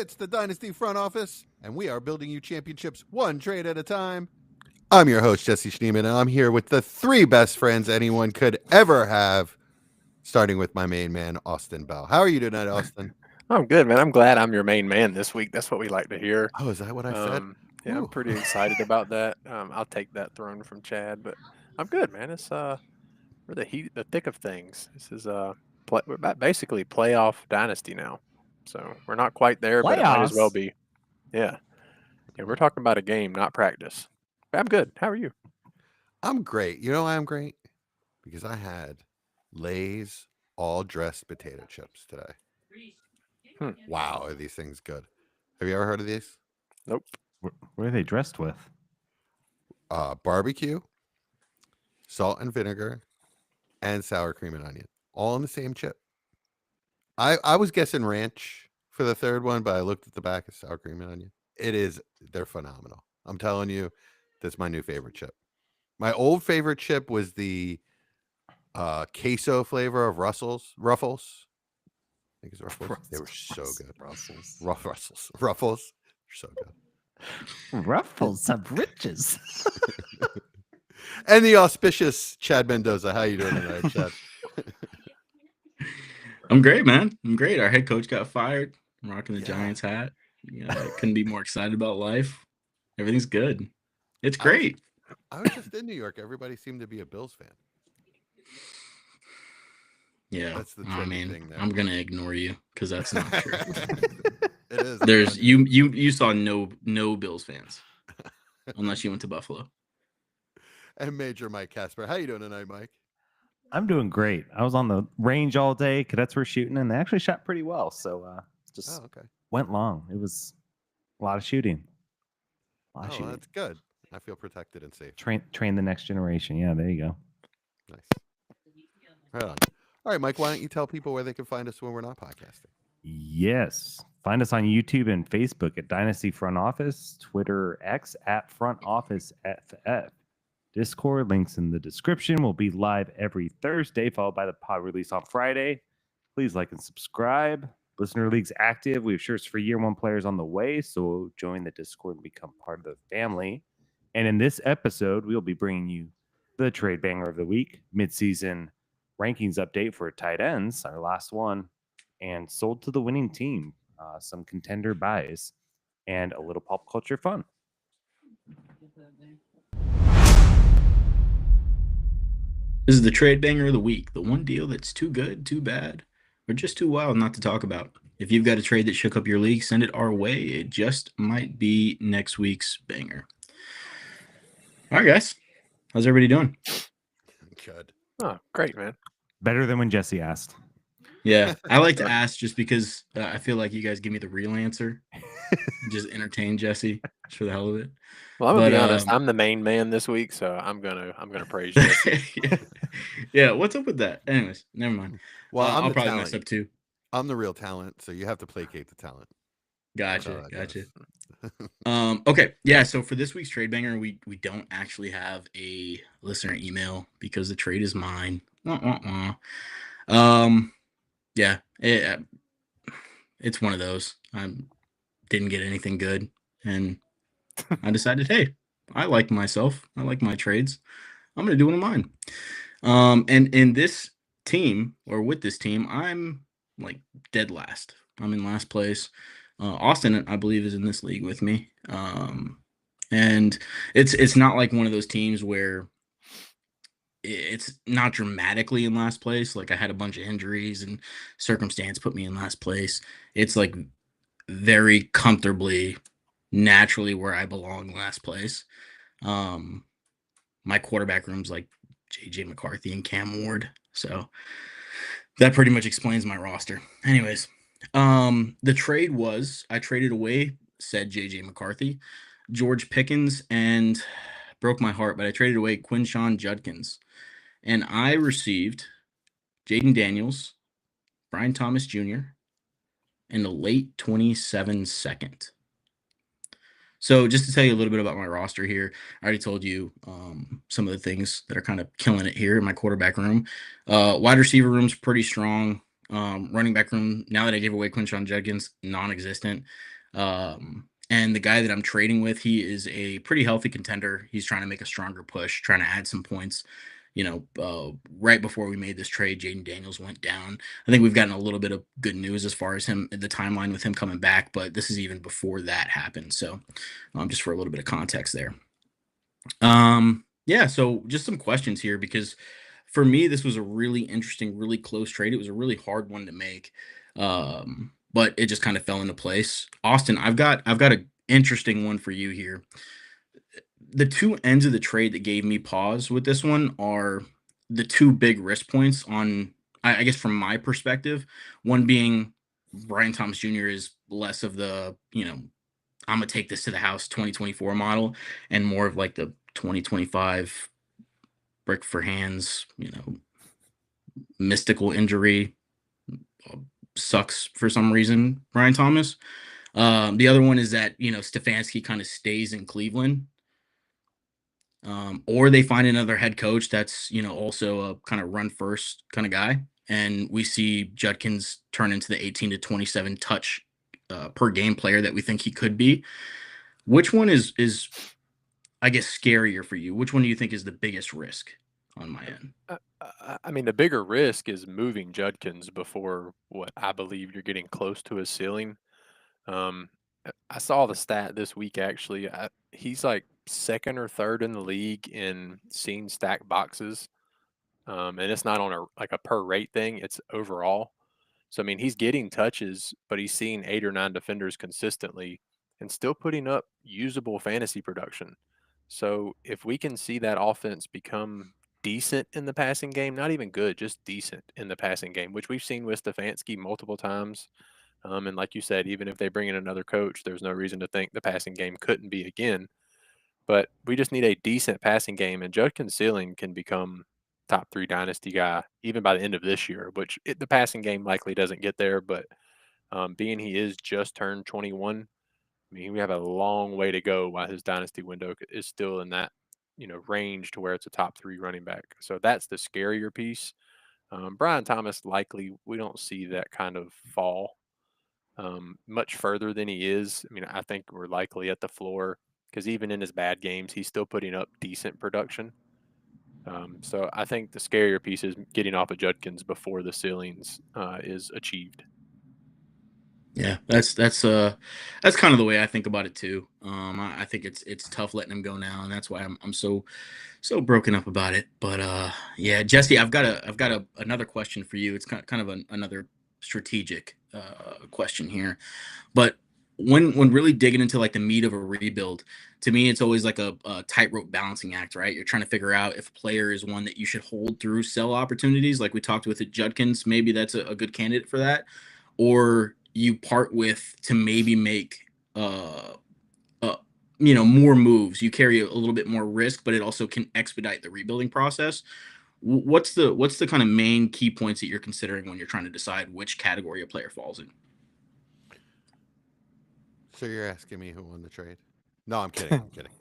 It's the Dynasty front office, and we are building you championships one trade at a time. I'm your host, Jesse Schneeman, and I'm here with the three best friends anyone could ever have, starting with my main man, Austin Bell. How are you tonight, Austin? I'm good, man. I'm glad I'm your main man this week. That's what we like to hear. Oh, is that what I said? Yeah, I'm pretty excited about that. I'll take that throne from Chad, but I'm good, man. It's we're the thick of things. This is we're basically playoff dynasty now, so we're not quite there, but it might as well Playoffs? be. Yeah, yeah. We're talking about a game, not practice. But I'm good. How are you? I'm great. You know why I'm great? Because I had Lay's all-dressed potato chips today. Wow, are these things good? Have you ever heard of these? Nope. What are they dressed with? Barbecue, salt and vinegar, and sour cream and onion, all in the same chip. I was guessing ranch for the third one, but I looked at the back of sour cream and onion. They're phenomenal. I'm telling you, that's my new favorite chip. My old favorite chip was the queso flavor of Ruffles. I think it's Ruffles. They were so good. Ruffles. They're so good. Ruffles of riches. And the auspicious Chad Mendoza. How you doing tonight, Chad? I'm great, man. I'm great. Our head coach got fired. I'm rocking the Giants hat. I couldn't be more excited about life. Everything's good. It's great. I was just in New York. Everybody seemed to be a Bills fan. Yeah. That's the thing there. I'm gonna ignore you because that's not true. It is. There's you saw no Bills fans unless you went to Buffalo. And Major Mike Casper. How you doing tonight, Mike? I'm doing great. I was on the range all day. Cadets were shooting, and they actually shot pretty well. So went long. It was a lot of shooting. That's good. I feel protected and safe. Train the next generation. Yeah, there you go. Nice. Right on. All right, Mike, why don't you tell people where they can find us when we're not podcasting? Yes. Find us on YouTube and Facebook at Dynasty Front Office, Twitter X at Front Office FF. Discord, links in the description. Will be live every Thursday, followed by the pod release on Friday. Please like and subscribe. Listener League's active. We have shirts for year one players on the way, so join the Discord and become part of the family. And in this episode, we'll be bringing you the trade banger of the week, midseason rankings update for tight ends, our last one, and sold to the winning team, some contender buys, and a little pop culture fun. This is the trade banger of the week. The one deal that's too good, too bad, or just too wild not to talk about. If you've got a trade that shook up your league, send it our way. It just might be next week's banger. All right, guys. How's everybody doing? Good. Oh, great, man. Better than when Jesse asked. Yeah, I like to ask just because I feel like you guys give me the real answer. Just entertain Jesse just for the hell of it. Well, I'm gonna be honest. I'm the main man this week, so I'm gonna praise you. Yeah, what's up with that? Anyways, never mind. Well, I'll probably mess up too. I'm the real talent, so you have to placate the talent. Gotcha. Okay, yeah. So for this week's trade banger, we don't actually have a listener email because the trade is mine. Yeah, it's one of those. I didn't get anything good, and I decided, hey, I like myself. I like my trades. I'm gonna do one of mine. And in this team, or with this team, I'm like dead last. I'm in last place. Austin, I believe, is in this league with me. And it's not like one of those teams where it's not dramatically in last place. Like I had a bunch of injuries and circumstance put me in last place. It's like very comfortably, naturally where I belong last place. My quarterback room's like JJ McCarthy and Cam Ward. So that pretty much explains my roster. Anyways, the trade was I traded away said JJ McCarthy, George Pickens, and broke my heart, but I traded away Quinshawn Judkins. And I received Jaden Daniels, Brian Thomas Jr., and a late 27 second. So just to tell you a little bit about my roster here, I already told you some of the things that are kind of killing it here in my quarterback room. Wide receiver room's pretty strong. Running back room, now that I gave away Quinshawn Judkins, non-existent. And the guy that I'm trading with, he is a pretty healthy contender. He's trying to make a stronger push, trying to add some points. Right before we made this trade, Jaden Daniels went down. I think we've gotten a little bit of good news as far as the timeline with him coming back, but this is even before that happened. So, just for a little bit of context there. Yeah, so just some questions here because for me, this was a really interesting, really close trade. It was a really hard one to make. But it just kind of fell into place. Austin, I've got an interesting one for you here. The two ends of the trade that gave me pause with this one are the two big risk points on I guess from my perspective. One being Brian Thomas Jr. is less of the, I'm gonna take this to the house 2024 model and more of like the 2025 brick for hands, mystical injury sucks for some reason, Brian Thomas. The other one is that, Stefanski kind of stays in Cleveland. Or they find another head coach that's, also a kind of run first kind of guy. And we see Judkins turn into the 18 to 27 touch per game player that we think he could be. Which one is I guess scarier for you? Which one do you think is the biggest risk on my end? I mean, the bigger risk is moving Judkins before what I believe you're getting close to his ceiling. I saw the stat this week actually. He's like second or third in the league in seeing stack boxes, and it's not on a per rate thing. It's overall. So I mean, he's getting touches, but he's seeing 8 or 9 defenders consistently, and still putting up usable fantasy production. So if we can see that offense become decent in the passing game, not even good, just decent in the passing game, which we've seen with Stefanski multiple times. And like you said, even if they bring in another coach, there's no reason to think the passing game couldn't be again. But we just need a decent passing game, and Judkins ceiling can become top 3 dynasty guy even by the end of this year, which the passing game likely doesn't get there. But being he is just turned 21, I mean, we have a long way to go while his dynasty window is still in that, range to where it's a top 3 running back. So that's the scarier piece. Brian Thomas, likely we don't see that kind of fall much further than he is. I mean, I think we're likely at the floor because even in his bad games, he's still putting up decent production. So I think the scarier piece is getting off of Judkins before the ceilings is achieved. Yeah, that's kind of the way I think about it too. I think it's tough letting him go now, and that's why I'm so broken up about it. But yeah, Jesse, I've got another question for you. It's kind of another strategic question here. But when really digging into like the meat of a rebuild, to me, it's always like a tightrope balancing act, right? You're trying to figure out if a player is one that you should hold through sell opportunities, like we talked with at Judkins. Maybe that's a good candidate for that, or you part with to maybe make more moves. You carry a little bit more risk, but it also can expedite the rebuilding process. What's the kind of main key points that you're considering when you're trying to decide which category a player falls in? So you're asking me who won the trade? No, I'm kidding. I'm kidding.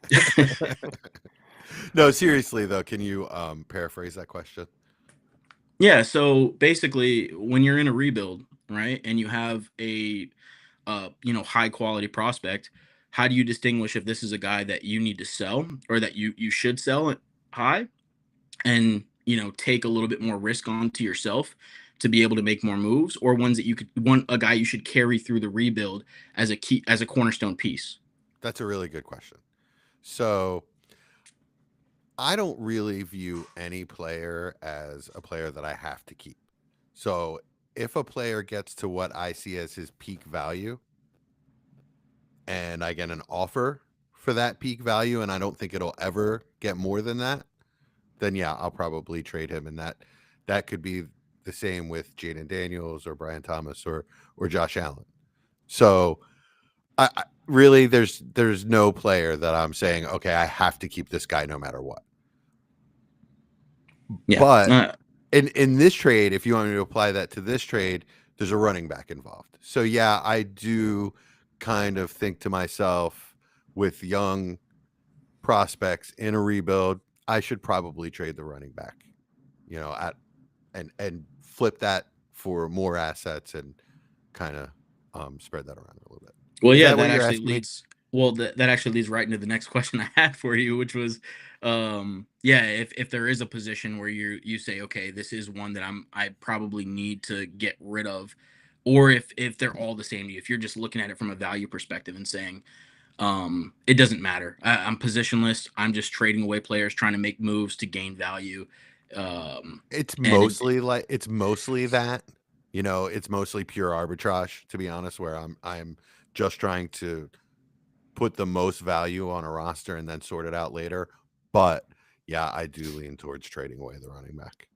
No, seriously though, can you paraphrase that question? Yeah, so basically when you're in a rebuild, right, and you have a high quality prospect, how do you distinguish if this is a guy that you need to sell or that you should sell it high and take a little bit more risk onto yourself to be able to make more moves, or ones that you could want a guy you should carry through the rebuild as a cornerstone piece? That's a really good question. So I don't really view any player as a player that I have to keep. So if a player gets to what I see as his peak value and I get an offer for that peak value and I don't think it'll ever get more than that, then yeah, I'll probably trade him. And that could be the same with Jaden Daniels or Brian Thomas or Josh Allen. So I really there's no player that I'm saying, okay, I have to keep this guy no matter what. Yeah. But in this trade, if you want me to apply that to this trade, there's a running back involved. So yeah, I do kind of think to myself with young prospects in a rebuild, I should probably trade the running back, and flip that for more assets and kind of spread that around a little bit. Well, Is yeah, that what that you're actually asking me? leads. Well, that actually leads right into the next question I had for you, which was, yeah, if there is a position where you say, okay, this is one that I probably need to get rid of, or if they're all the same to you, if you're just looking at it from a value perspective and saying, it doesn't matter. I'm positionless. I'm just trading away players, trying to make moves to gain value. It's And mostly that, it's mostly pure arbitrage, to be honest, where I'm just trying to put the most value on a roster and then sort it out later. But yeah, I do lean towards trading away the running back.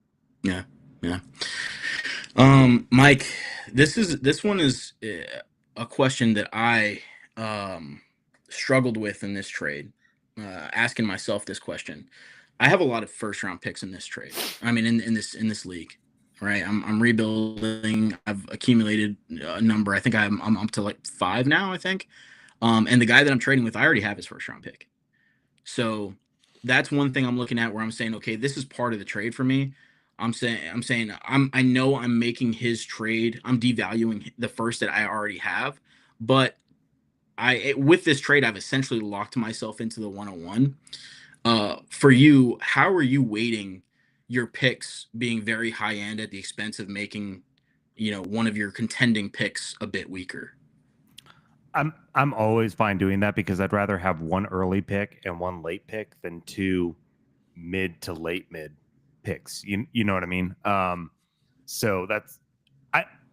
yeah, yeah. Mike, this one is a question that I struggled with in this trade. Asking myself this question. I have a lot of first round picks in this trade. I mean, in this league, right? I'm rebuilding. I've accumulated a number. I think I'm up to like 5 now. I think. And the guy that I'm trading with, I already have his first round pick. So that's one thing I'm looking at where I'm saying, okay, this is part of the trade for me. I know I'm making his trade. I'm devaluing the first that I already have, but with this trade, I've essentially locked myself into the 101. For you, how are you weighting your picks being very high end at the expense of making, one of your contending picks a bit weaker? I'm always fine doing that because I'd rather have one early pick and one late pick than two mid to late mid picks. You know what I mean? So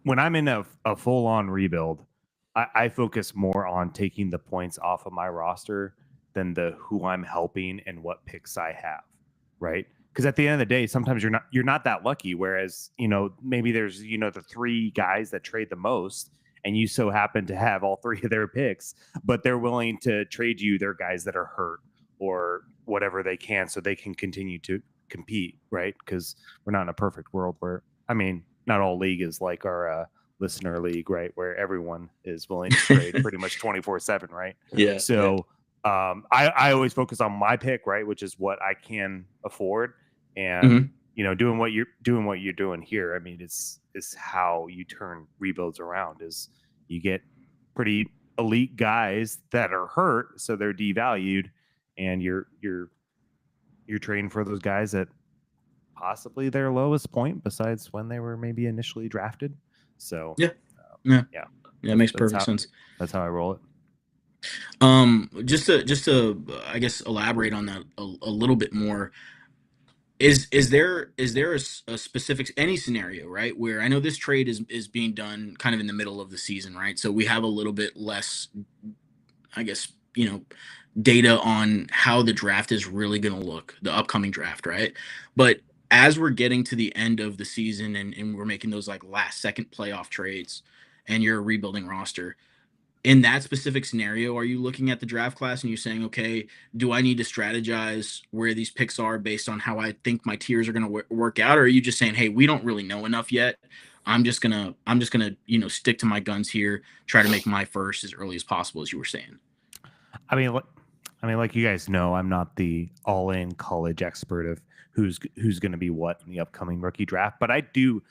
when I'm in a full on rebuild, I focus more on taking the points off of my roster than the who I'm helping and what picks I have, right? Because at the end of the day, sometimes you're not that lucky. Whereas maybe there's the 3 guys that trade the most, and you so happen to have all 3 of their picks, but they're willing to trade you their guys that are hurt or whatever they can, so they can continue to compete, right? Because we're not in a perfect world where, not all league is like our listener league, right? Where everyone is willing to trade pretty much 24/7, right? Yeah. So I always focus on my pick, right, which is what I can afford, and doing what you're doing here. I mean, it's how you turn rebuilds around. Is you get pretty elite guys that are hurt, so they're devalued, and you're trading for those guys at possibly their lowest point besides when they were maybe initially drafted. So Yeah, it makes perfect sense. That's how I roll it. Just to I guess elaborate on that a little bit more. Is there a specific any scenario, right, where I know this trade is being done kind of in the middle of the season, right? So we have a little bit less, I guess, data on how the draft is really going to look, the upcoming draft, right? But as we're getting to the end of the season and we're making those like last second playoff trades and you're a rebuilding roster, in that specific scenario, are you looking at the draft class and you're saying, okay, do I need to strategize where these picks are based on how I think my tiers are going to work out? Or are you just saying, hey, we don't really know enough yet. I'm just gonna, stick to my guns here, try to make my first as early as possible, as you were saying. I mean, like you guys know, I'm not the all-in college expert of who's going to be what in the upcoming rookie draft, but I do.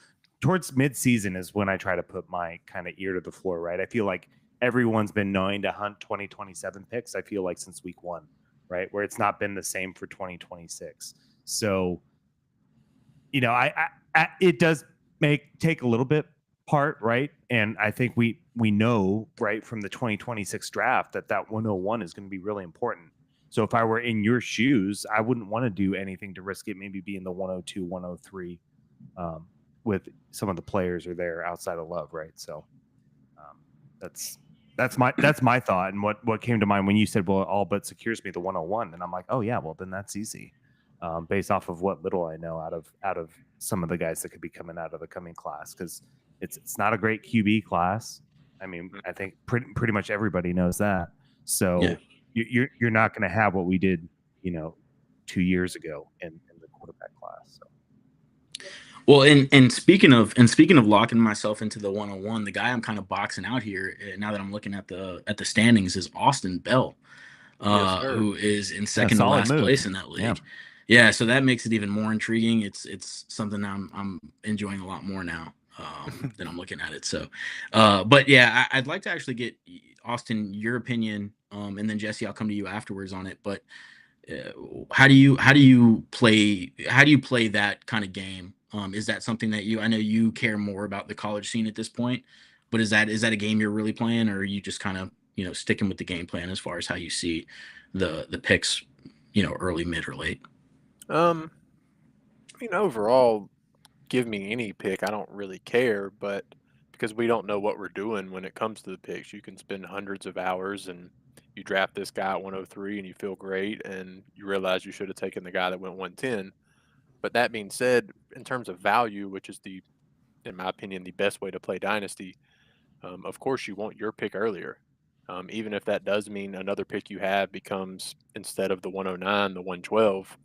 Towards mid-season is when I try to put my kind of ear to the floor, right? I feel like everyone's been knowing to hunt 2027 picks. I feel like since week 1, right, where it's not been the same for 2026. So, I it does take a little bit part, right? And I think we know, right, from the 2026 draft that 101 is going to be really important. So if I were in your shoes, I wouldn't want to do anything to risk it maybe being the 102, 103 with some of the players are there outside of Love, right? So that's my thought. And what came to mind when you said, well, it all but secures me the 101. And I'm like, oh yeah, well then that's easy. Based off of what little I know out of some of the guys that could be coming out of the coming class, because it's not a great QB class. I mean, I think pretty much everybody knows that. So you're not going to have what we did, 2 years ago in the quarterback class. So. Well, and speaking of locking myself into the 101, the guy I'm kind of boxing out here now that I'm looking at the standings is Austin Bell, who is in second to last place in that league. Yeah, so that makes it even more intriguing. It's something I'm enjoying a lot more now than I'm looking at it. So, but yeah, I'd like to actually get Austin, your opinion, and then Jesse, I'll come to you afterwards on it. But how do you play that kind of game? Is that something that I know you care more about the college scene at this point, but is that a game you're really playing, or are you just kind of sticking with the game plan as far as how you see the picks, early, mid, or late? I mean, overall, give me any pick. I don't really care, but because we don't know what we're doing when it comes to the picks, you can spend hundreds of hours and you draft this guy at 103 and you feel great and you realize you should have taken the guy that went 110. But that being said, in terms of value, which is in my opinion, the best way to play Dynasty, of course you want your pick earlier. Even if that does mean another pick you have becomes, instead of the 109, the 112,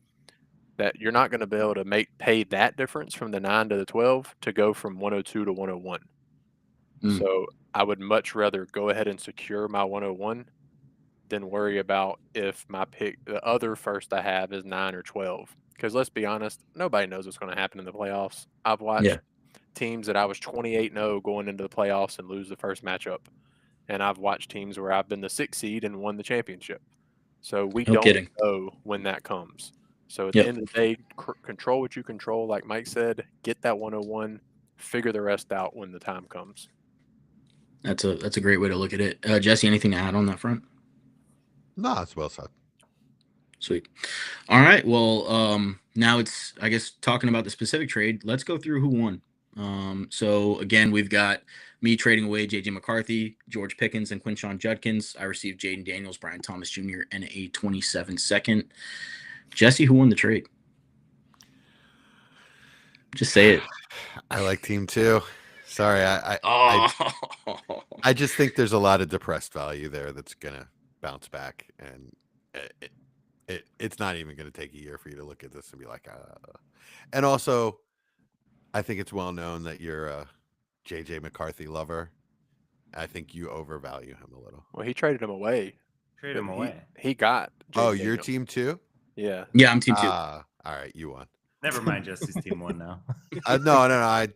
that you're not going to be able to pay that difference from the 9 to the 12 to go from 102 to 101. So I would much rather go ahead and secure my 101 than worry about if my pick, the other first I have, is 9 or 12. Because let's be honest, nobody knows what's going to happen in the playoffs. I've watched teams that I was 28-0 going into the playoffs and lose the first matchup. And I've watched teams where I've been the 6th seed and won the championship. So we No don't kidding. know when that comes. So at the end of the day, control what you control. Like Mike said, get that 101, figure the rest out when the time comes. That's a great way to look at it. Jesse, anything to add on that front? No, it's well said. Sweet. All right. Well, now it's, I guess, talking about the specific trade. Let's go through who won. So again, we've got me trading away JJ McCarthy, George Pickens, and Quinshon Judkins. I received Jaden Daniels, Brian Thomas Jr., and a 27 second. Jesse, who won the trade? Just say it. I like Team 2. Sorry, I just think there's a lot of depressed value there that's gonna bounce back, and it's not even gonna take a year for you to look at this and be like, And also, I think it's well known that you're a JJ McCarthy lover. I think you overvalue him a little. Well, he traded him away. Trade him away. He got Oh, Jaden your Daniels. Team 2? Yeah. Yeah, I'm Team 2. All right, you won. Never mind, Jesse's team won now. No.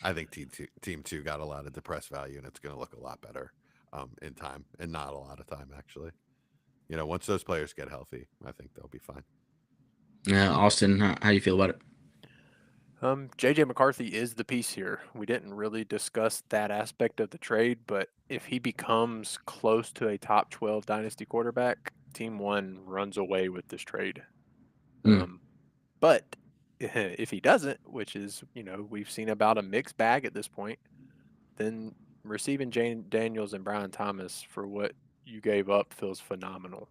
I think Team 2 got a lot of depressed value, and it's going to look a lot better in time, and not a lot of time, actually. Once those players get healthy, I think they'll be fine. Yeah, Austin, how do you feel about it? JJ McCarthy is the piece here. We didn't really discuss that aspect of the trade, but if he becomes close to a top 12 dynasty quarterback, Team 1 runs away with this trade. But if he doesn't, which is, we've seen about a mixed bag at this point, then receiving Jane Daniels and Brian Thomas for what you gave up feels phenomenal.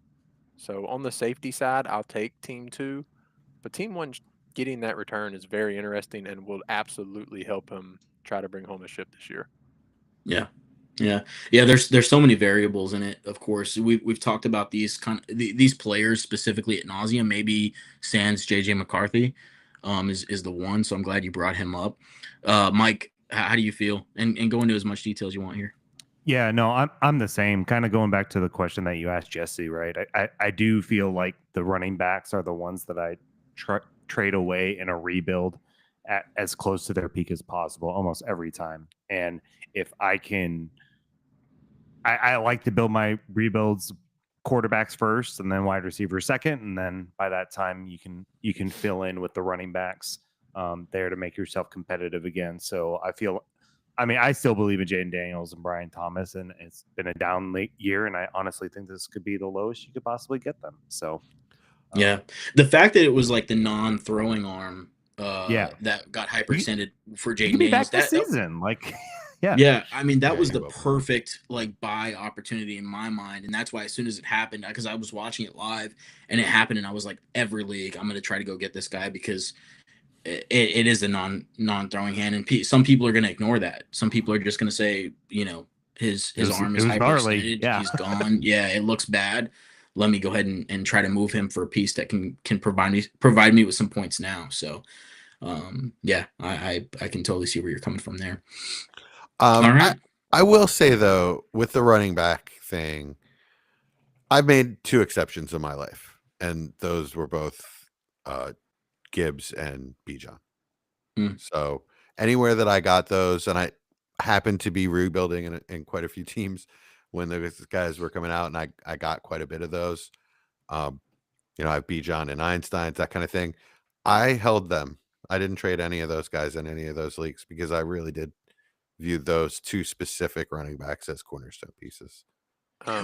So on the safety side, I'll take Team 2, but Team 1 getting that return is very interesting and will absolutely help him try to bring home a ship this year. Yeah. There's so many variables in it. Of course, we've talked about these these players specifically at nauseum. Maybe sans JJ McCarthy is the one. So I'm glad you brought him up. Mike, how do you feel? And go into as much detail as you want here. Yeah, no, I'm the same. Kind of going back to the question that you asked Jesse, right? I do feel like the running backs are the ones that I trade away in a rebuild at as close to their peak as possible almost every time. And if I can, I like to build my rebuilds quarterbacks first and then wide receivers second, and then by that time you can fill in with the running backs there to make yourself competitive again. So I still believe in Jaden Daniels and Brian Thomas, and it's been a down late year, and I honestly think this could be the lowest you could possibly get them. So the fact that it was like the non-throwing arm that got hyperextended for Jaden Daniels this season, I mean, that was the perfect buy opportunity in my mind, and that's why as soon as it happened, because I was watching it live and it happened, and I was like, every league, I'm going to try to go get this guy because it is a non-throwing hand, and some people are going to ignore that. Some people are just going to say, his arm is hyperextended, he's gone. Yeah, it looks bad. Let me go ahead and try to move him for a piece that can provide me with some points now. So, I can totally see where you're coming from there. All right. I will say though, with the running back thing, I've made 2 exceptions in my life, and those were both Gibbs and Bijan. So anywhere that I got those, and I happened to be rebuilding in quite a few teams when those guys were coming out, and I got quite a bit of those. I have Bijan and Einstein, that kind of thing. I held them. I didn't trade any of those guys in any of those leagues because I really did view those two specific running backs as cornerstone pieces.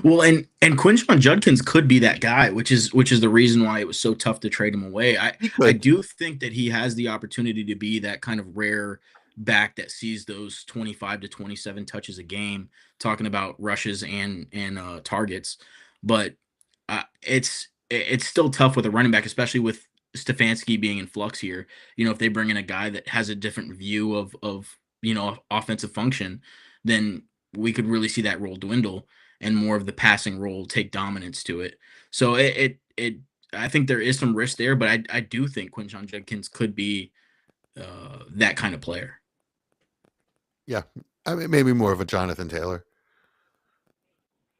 Well, and Quinshon Judkins could be that guy, which is the reason why it was so tough to trade him away. I do think that he has the opportunity to be that kind of rare back that sees those 25 to 27 touches a game, talking about rushes and targets. But it's still tough with a running back, especially with Stefanski being in flux here. If they bring in a guy that has a different view of offensive function, then we could really see that role dwindle and more of the passing role take dominance to it. So I think there is some risk there, but I do think Quinshon Judkins could be that kind of player. Yeah, I mean, maybe more of a Jonathan Taylor.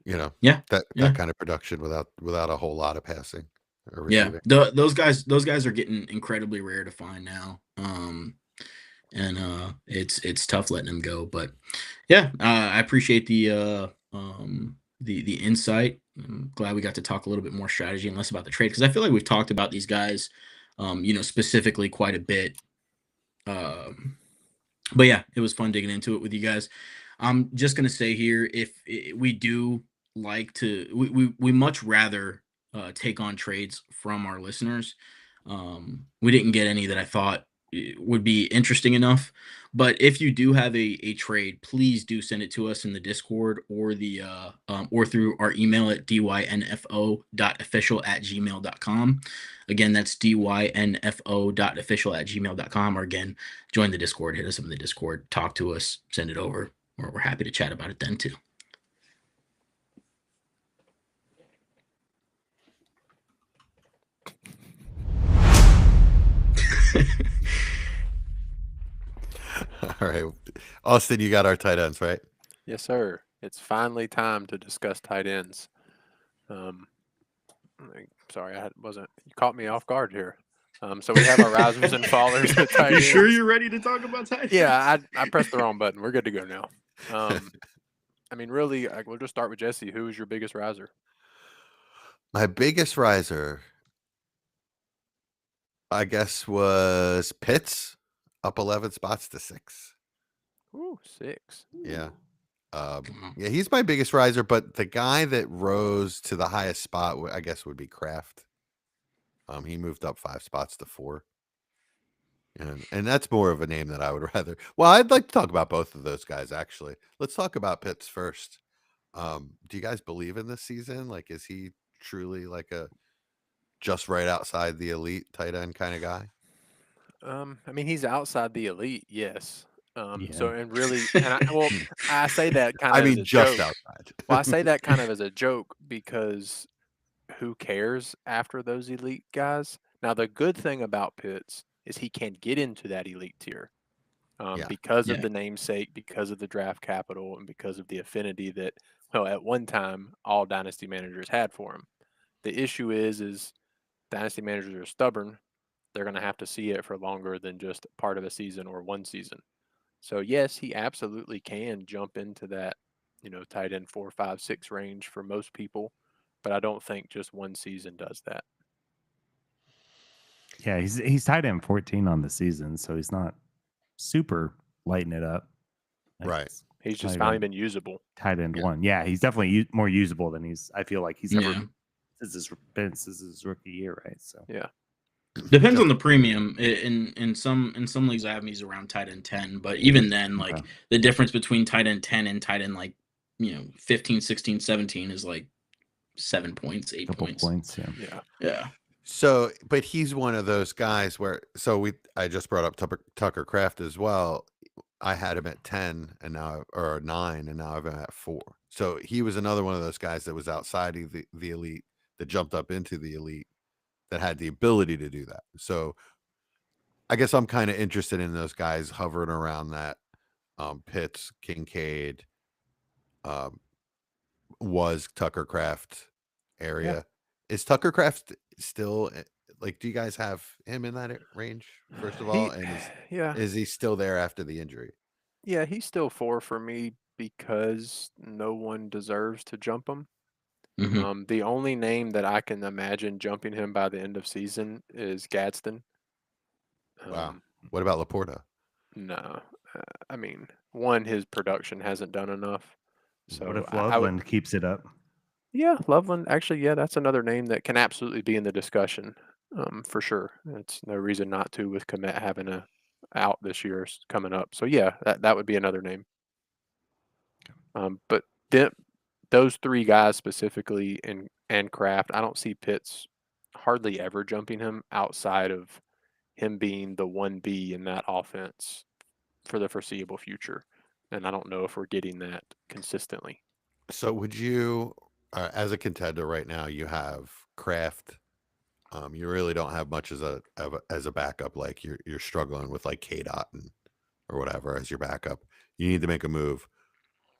Yeah, that kind of production without a whole lot of passing or receiving. Yeah, those guys are getting incredibly rare to find now. And it's tough letting them go, but yeah, I appreciate the insight. I'm glad we got to talk a little bit more strategy and less about the trade, because I feel like we've talked about these guys, specifically quite a bit. But yeah, it was fun digging into it with you guys. I'm just gonna say here, if we do like to, we much rather take on trades from our listeners. We didn't get any that I thought would be interesting enough, but if you do have a trade, please do send it to us in the Discord or the or through our email at dynfo.official@gmail.com. Again, that's dynfo.official@gmail.com. Or again, join the Discord, hit us up in the Discord, talk to us, send it over. We're happy to chat about it then too. All right, Austin, you got our tight ends, right? Yes, sir. It's finally time to discuss tight ends. Sorry, you caught me off guard here. So we have our risers and fallers with tight ends. You sure you're ready to talk about tight ends? Yeah, I pressed the wrong button. We're good to go now. I mean, really, we'll just start with Jesse. Who is your biggest riser? My biggest riser, I guess, was Pitts, up 11 spots to 6. Ooh, 6. Yeah. Yeah, he's my biggest riser, but the guy that rose to the highest spot, I guess, would be Kraft. He moved up 5 spots to 4. And that's more of a name that I would rather. Well, I'd like to talk about both of those guys, actually. Let's talk about Pitts first. Do you guys believe in this season? Like, is he truly like a just right outside the elite tight end kind of guy? I mean, he's outside the elite, yes. Yeah. So, and really, I say that kind I of mean, as a just joke. outside. Well, I say that kind of as a joke because who cares after those elite guys? Now, the good thing about Pitts is he can get into that elite tier because of the namesake, because of the draft capital, and because of the affinity that, well, at one time, all dynasty managers had for him. The issue is dynasty managers are stubborn. They're going to have to see it for longer than just part of a season or one season. So yes, he absolutely can jump into that, tight end 4, 5, 6 range for most people, but I don't think just one season does that. Yeah, he's tight end 14 on the season, so he's not super lighting it up. Right. He's just finally been usable. Tight end 1. Yeah, he's definitely more usable than I feel like he's ever been since his rookie year, right? So yeah. Depends on the premium. In some leagues I have him, he's around tight end 10, but even then, like the difference between tight end 10 and tight end 15, 16, 17 is like 7 points, 8 points. Yeah. So, but he's one of those guys where I just brought up Tucker Kraft as well. I had him at 10 and now, or 9, and now I've been at 4. So he was another one of those guys that was outside of the elite that jumped up into the elite that had the ability to do that. So I guess I'm kind of interested in those guys hovering around that Pitts, Kincaid, was Tucker Kraft area. Yeah. Is Tucker Kraft still, like, do you guys have him in that range, first of all? And is he still there after the injury? Yeah, he's still 4 for me because no one deserves to jump him. The only name that I can imagine jumping him by the end of season is Gadsden. Wow. What about Laporta? No, I mean, one, his production hasn't done enough. What So if I would, Loveland keeps it up? yeah, Loveland. Actually, yeah, that's another name that can absolutely be in the discussion, for sure. It's no reason not to with Komet having a out this year coming up. So yeah, that would be another name. But then those 3 guys specifically and Kraft, I don't see Pitts hardly ever jumping him outside of him being the 1B in that offense for the foreseeable future. And I don't know if we're getting that consistently. So would you, as a contender right now, you have Kraft. You really don't have much as a backup. Like you're struggling with like K Dot or whatever as your backup. You need to make a move.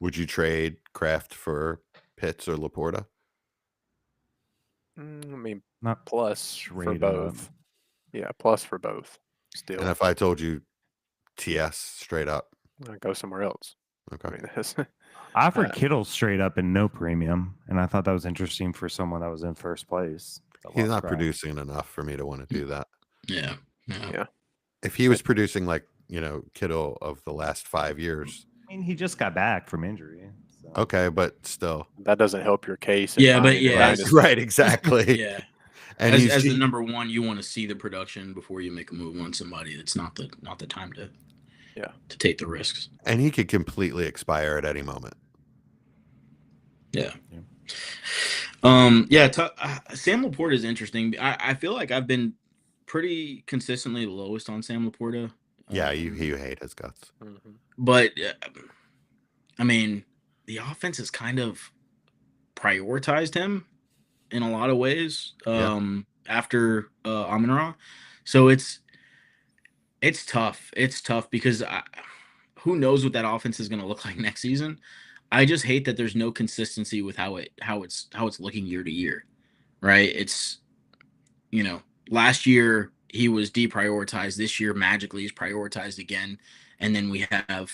Would you trade Kraft for Pitts or Laporta? I mean, Not plus for straight up. both. Yeah, plus for both. Still, And if I told you TS straight up, I'd go somewhere else. okay. I mean, that's, I offered Kittle straight up and no premium, and I thought that was interesting for someone that was in first place. He's not producing enough for me to want to do that. Yeah. If he was producing like Kittle of the last 5 years, I mean, he just got back from injury. So. okay, but still, that doesn't help your case. Yeah, but yeah, right, exactly. Yeah. And as the number one, you want to see the production before you make a move on somebody. That's not the time to take the risks. And he could completely expire at any moment. Yeah. Sam Laporta is interesting. I feel like I've been pretty consistently the lowest on Sam Laporta. Yeah, you hate his guts. But I mean, the offense has kind of prioritized him in a lot of ways after Amon-Ra. So it's tough. It's tough because who knows what that offense is going to look like next season. I just hate that there's no consistency with how it's looking year to year, right? It's last year he was deprioritized. This year magically he's prioritized again, and then we have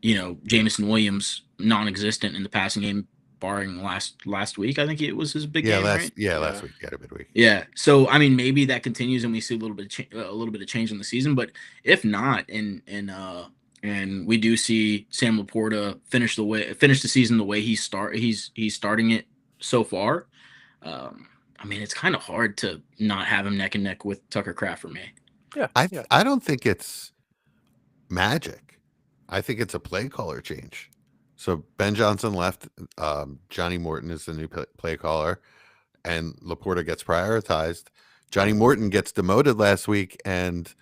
Jameson Williams non-existent in the passing game, barring last week. I think it was his big game, right? Last week he had a big week. Yeah. So I mean, maybe that continues and we see a little bit of change in the season. But if not, and we do see Sam Laporta finish the season the way he's starting it so far. I mean, it's kind of hard to not have him neck and neck with Tucker Kraft for me. Yeah. I don't think it's magic. I think it's a play caller change. So Ben Johnson left. Johnny Morton is the new play caller, and Laporta gets prioritized. Johnny Morton gets demoted last week, and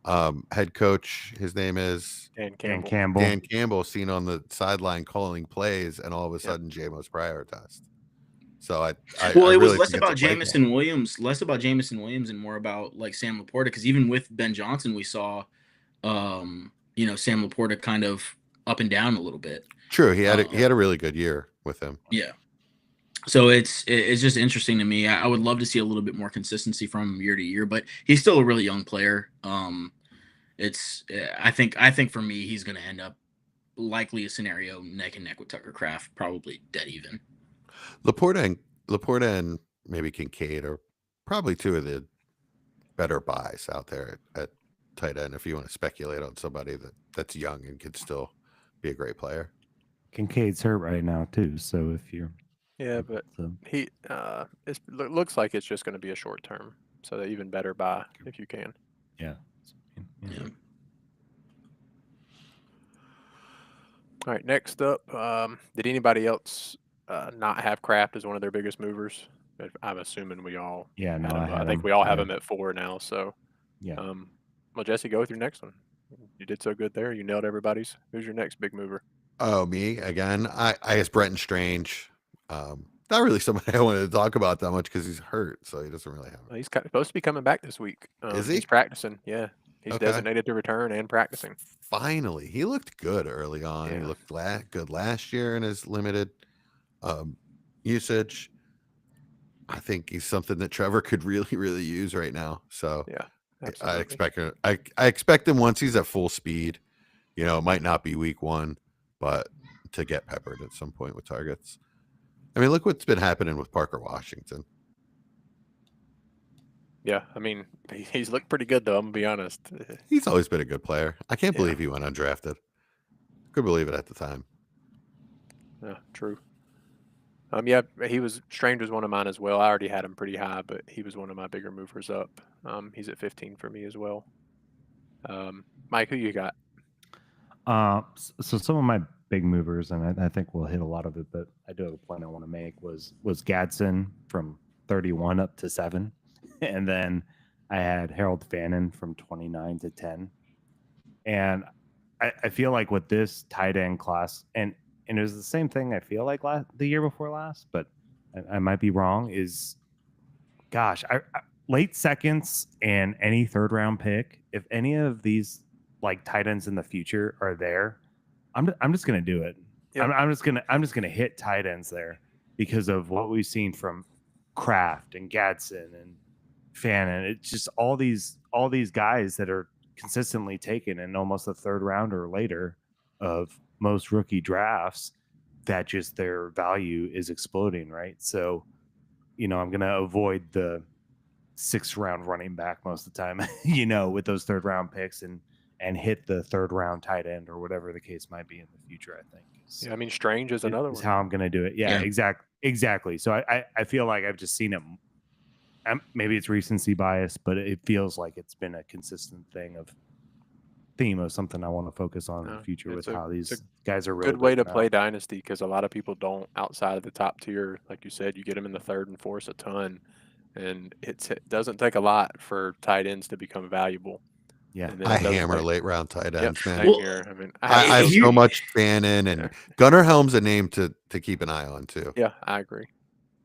head coach, his name is Dan Campbell, seen on the sideline calling plays, and all of a sudden JMO's prioritized. So it was less about Jameson Williams, and more about like Sam Laporta, because even with Ben Johnson, we saw Sam Laporta kind of up and down a little bit. True, he had a really good year with him. Yeah. So it's just interesting to me. I would love to see a little bit more consistency from him year to year, but he's still a really young player. I think for me, he's going to end up likely a scenario neck and neck with Tucker Kraft, probably dead even. Laporta and maybe Kincaid are probably two of the better buys out there at tight end if you want to speculate on somebody that's young and could still be a great player. Kincaid's hurt right now too, so if you're but he it looks like it's just going to be a short term, so even better buy if you can. Yeah. All right, next up, did anybody else not have Kraft as one of their biggest movers? I'm assuming we all. Yeah, no, I think we all have him at 4 now. So, yeah. Well, Jesse, go with your next one. You did so good there. You nailed everybody's. Who's your next big mover? Oh, me again. I guess Brenton Strange. Not really somebody I wanted to talk about that much because he's hurt, so he doesn't really have. Well, he's supposed to be coming back this week. Is he? He's practicing. Yeah, he's designated to return and practicing. Finally, he looked good early on. Yeah. He looked good last year in his limited usage. I think he's something that Trevor could really, really use right now. So yeah, absolutely. I expect him once he's at full speed You know, it might not be week 1, but to get peppered at some point with targets. I mean, look what's been happening with Parker Washington. Yeah, I mean, he's looked pretty good though. I'm gonna be honest. He's always been a good player. I can't Yeah. believe he went undrafted. Couldn't believe it at the time. Yeah, true. Yeah, Strange was one of mine as well. I already had him pretty high, but he was one of my bigger movers up. He's at 15 for me as well. Mike, who you got? So some of my big movers, and I think we'll hit a lot of it, but I do have a point I want to make was Gadsden from 31 up to 7, and then I had Harold Fannin from 29 to 10, and I feel like with this tight end class, and it was the same thing I feel like the year before last, but I might be wrong. Is gosh, late seconds and any third round pick, if any of these like tight ends in the future are there, I'm just gonna do it. Yep. I'm just gonna hit tight ends there because of what we've seen from Kraft and Gadsden and Fannin. It's just all these guys that are consistently taken in almost a third round or later of most rookie drafts, that just their value is exploding, right? So, you know, I'm gonna avoid the 6th round running back most of the time, you know, with those third round picks and hit the third round tight end or whatever the case might be in the future. I think. Yeah, I mean, Strange is another Is one. how I'm going to do it. Yeah, Yeah. exactly. So I feel like I've just seen it. Maybe it's recency bias, but it feels like it's been a consistent theme of something I want to focus on in No, the future it's with a- how it's these a guys are really Good way to breaking play out. Dynasty because a lot of people don't outside of the top tier. Like you said, you get them in the 3rd and 4th a ton, and it doesn't take a lot for tight ends to become valuable. Yeah. And then I it doesn't hammer take. late round tight Yep, ends, man. same Well, here. I mean, I have if you- so much Fannin and Yeah. Gunnar Helm's a name to keep an eye on too. Yeah, I agree.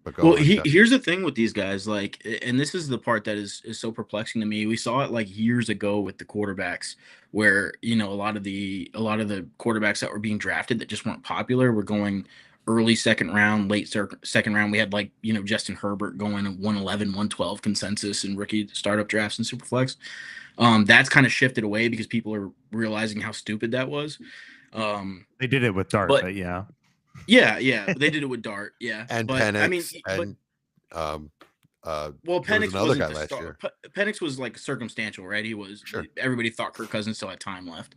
But go Well, on, Jeff. here's the thing with these guys, like, and this is the part that is so perplexing to me. We saw it like years ago with the quarterbacks, where you know a lot of the quarterbacks that were being drafted that just weren't popular were going early 2nd round, late 2nd round. We had like Justin Herbert going 111, 112 consensus in rookie startup drafts and Superflex. That's kind of shifted away because people are realizing how stupid that was. They did it with Dart, but yeah. Yeah, they did it with Dart, yeah. And but Penix I mean, and well, there was Penix another wasn't guy the last star. year. Penix was like circumstantial, right? He was. Sure. Everybody thought Kirk Cousins still had time left,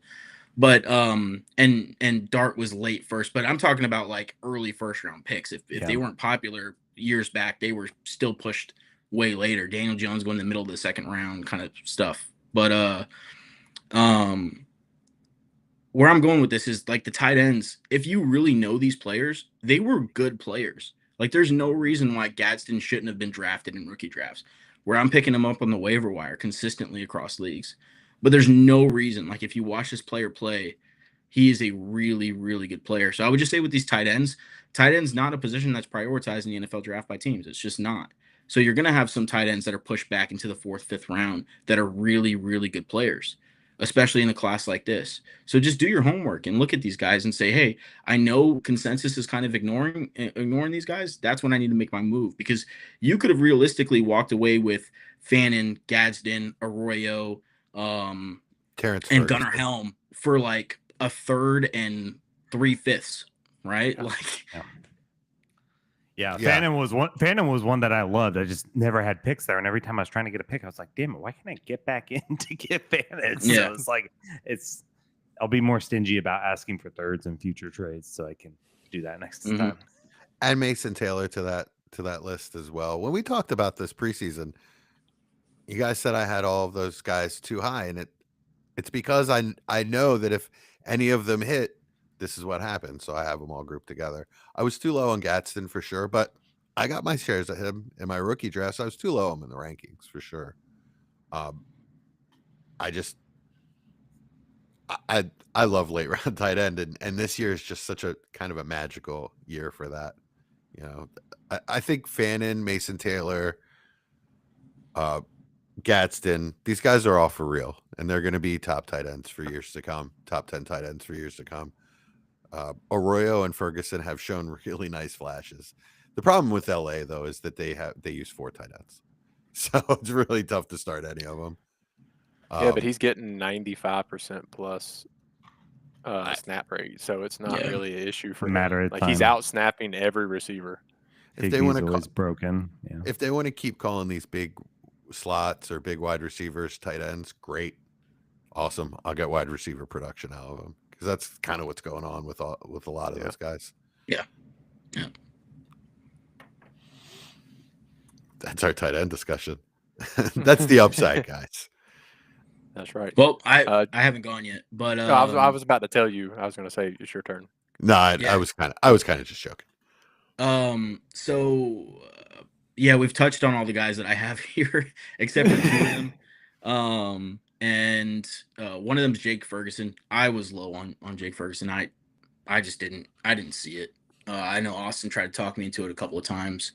but and Dart was late first. But I'm talking about like early 1st round picks. If Yeah. they weren't popular years back, they were still pushed way later. Daniel Jones going in the middle of the 2nd round, kind of stuff. But where I'm going with this is like the tight ends. If you really know these players, they were good players. Like there's no reason why Gadsden shouldn't have been drafted in rookie drafts, where I'm picking him up on the waiver wire consistently across leagues. But there's no reason. Like if you watch this player play, he is a really, really good player. So I would just say with these tight ends not a position that's prioritized in the NFL draft by teams. It's just not. So you're going to have some tight ends that are pushed back into the 4th, 5th round that are really, really good players, especially in a class like this. So just do your homework and look at these guys and say, hey, I know consensus is kind of ignoring these guys. That's when I need to make my move, because you could have realistically walked away with Fannin, Gadsden, Arroyo, Terrence and Ferguson. Gunnar Helm for like a 3rd and 3/5, right? Yeah. Like, Yeah, Yeah. Fannin was one that I loved. I just never had picks there, and every time I was trying to get a pick, I was like, "Damn it, why can't I get back in to get Fannin?" So Yeah. it's like I'll be more stingy about asking for thirds in future trades, so I can do that next Mhm. time. And Mason Taylor to that list as well. When we talked about this preseason, you guys said I had all of those guys too high, and it's because I know that if any of them hit, this is what happens. So I have them all grouped together. I was too low on Gadsden for sure, but I got my shares of him in my rookie draft. So I was too low on him in the rankings for sure. I love late round tight end, and this year is just such a kind of a magical year for that. You know, I think Fannin, Mason Taylor, Gadsden, these guys are all for real, and they're going to be top tight ends for years to come, top 10 tight ends for years to come. Arroyo and Ferguson have shown really nice flashes. The problem with LA though is that they use 4 tight ends, so it's really tough to start any of them. Yeah, but he's getting 95% plus snap rate, so it's not Yeah. really an issue for Matter him. of Like he's time. out snapping every receiver. If they want Higbee's to always broken. Yeah. if they want to keep calling these big slots or big wide receivers tight ends, great, awesome. I'll get wide receiver production out of them because that's kind of what's going on with a lot of Yeah. those guys. Yeah. Yeah. That's our tight end discussion. That's the upside, guys. That's right. Well, I haven't gone yet, but No, I was about to tell you. I was going to say it's your turn. No, I Yeah. was kind of just joking. So yeah, we've touched on all the guys that I have here, except for two of them. And one of them is Jake Ferguson. I was low on Jake Ferguson. I just didn't see it. I know Austin tried to talk me into it a couple of times.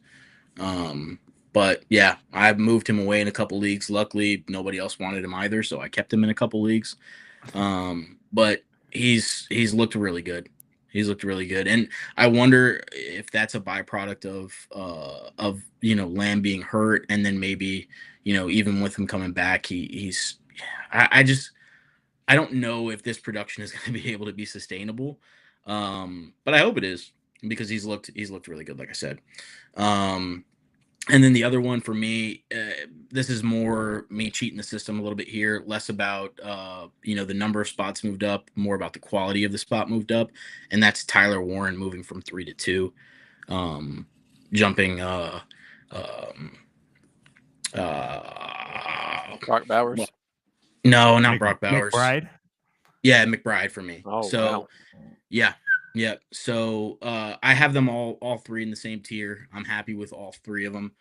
But yeah, I've moved him away in a couple leagues. Luckily, nobody else wanted him either, so I kept him in a couple leagues. But he's looked really good. He's looked really good, and I wonder if that's a byproduct of Lamb being hurt, and then maybe even with him coming back, he's. I don't know if this production is going to be able to be sustainable, but I hope it is because he's looked really good, like I said. And then the other one for me, this is more me cheating the system a little bit here, less about the number of spots moved up, more about the quality of the spot moved up, and that's Tyler Warren moving from 3 to 2, jumping. Brock Bowers. Well, no, not Brock Bowers. McBride. Yeah, McBride for me. Oh, so wow. yeah. So I have them all three in the same tier. I'm happy with all three of them.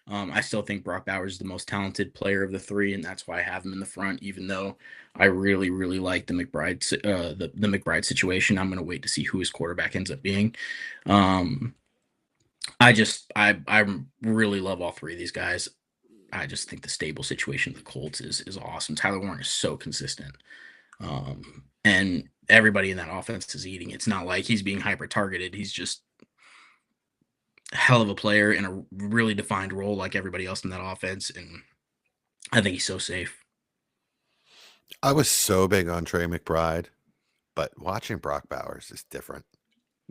I still think Brock Bowers is the most talented player of the three, and that's why I have him in the front. Even though I really, really like the McBride the McBride situation, I'm going to wait to see who his quarterback ends up being. I really love all three of these guys. I just think the stable situation of the Colts is awesome. Tyler Warren is so consistent. And everybody in that offense is eating. It's not like he's being hyper targeted. He's just a hell of a player in a really defined role like everybody else in that offense. And I think he's so safe. I was so big on Trey McBride, but watching Brock Bowers is different.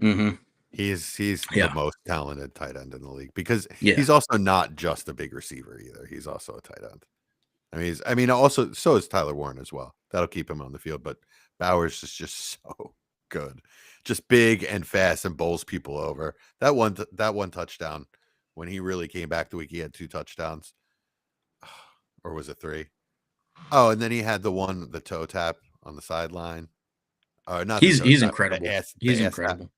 Mm-hmm. He's the most talented tight end in the league because he's also not just a big receiver either. He's also a tight end. Also so is Tyler Warren as well. That'll keep him on the field, but Bowers is just so good, just big and fast and bowls people over. That one touchdown when he really came back the week, he had 2 touchdowns, or was it 3? Oh, and then he had the toe tap on the sideline. He's incredible. He's incredible.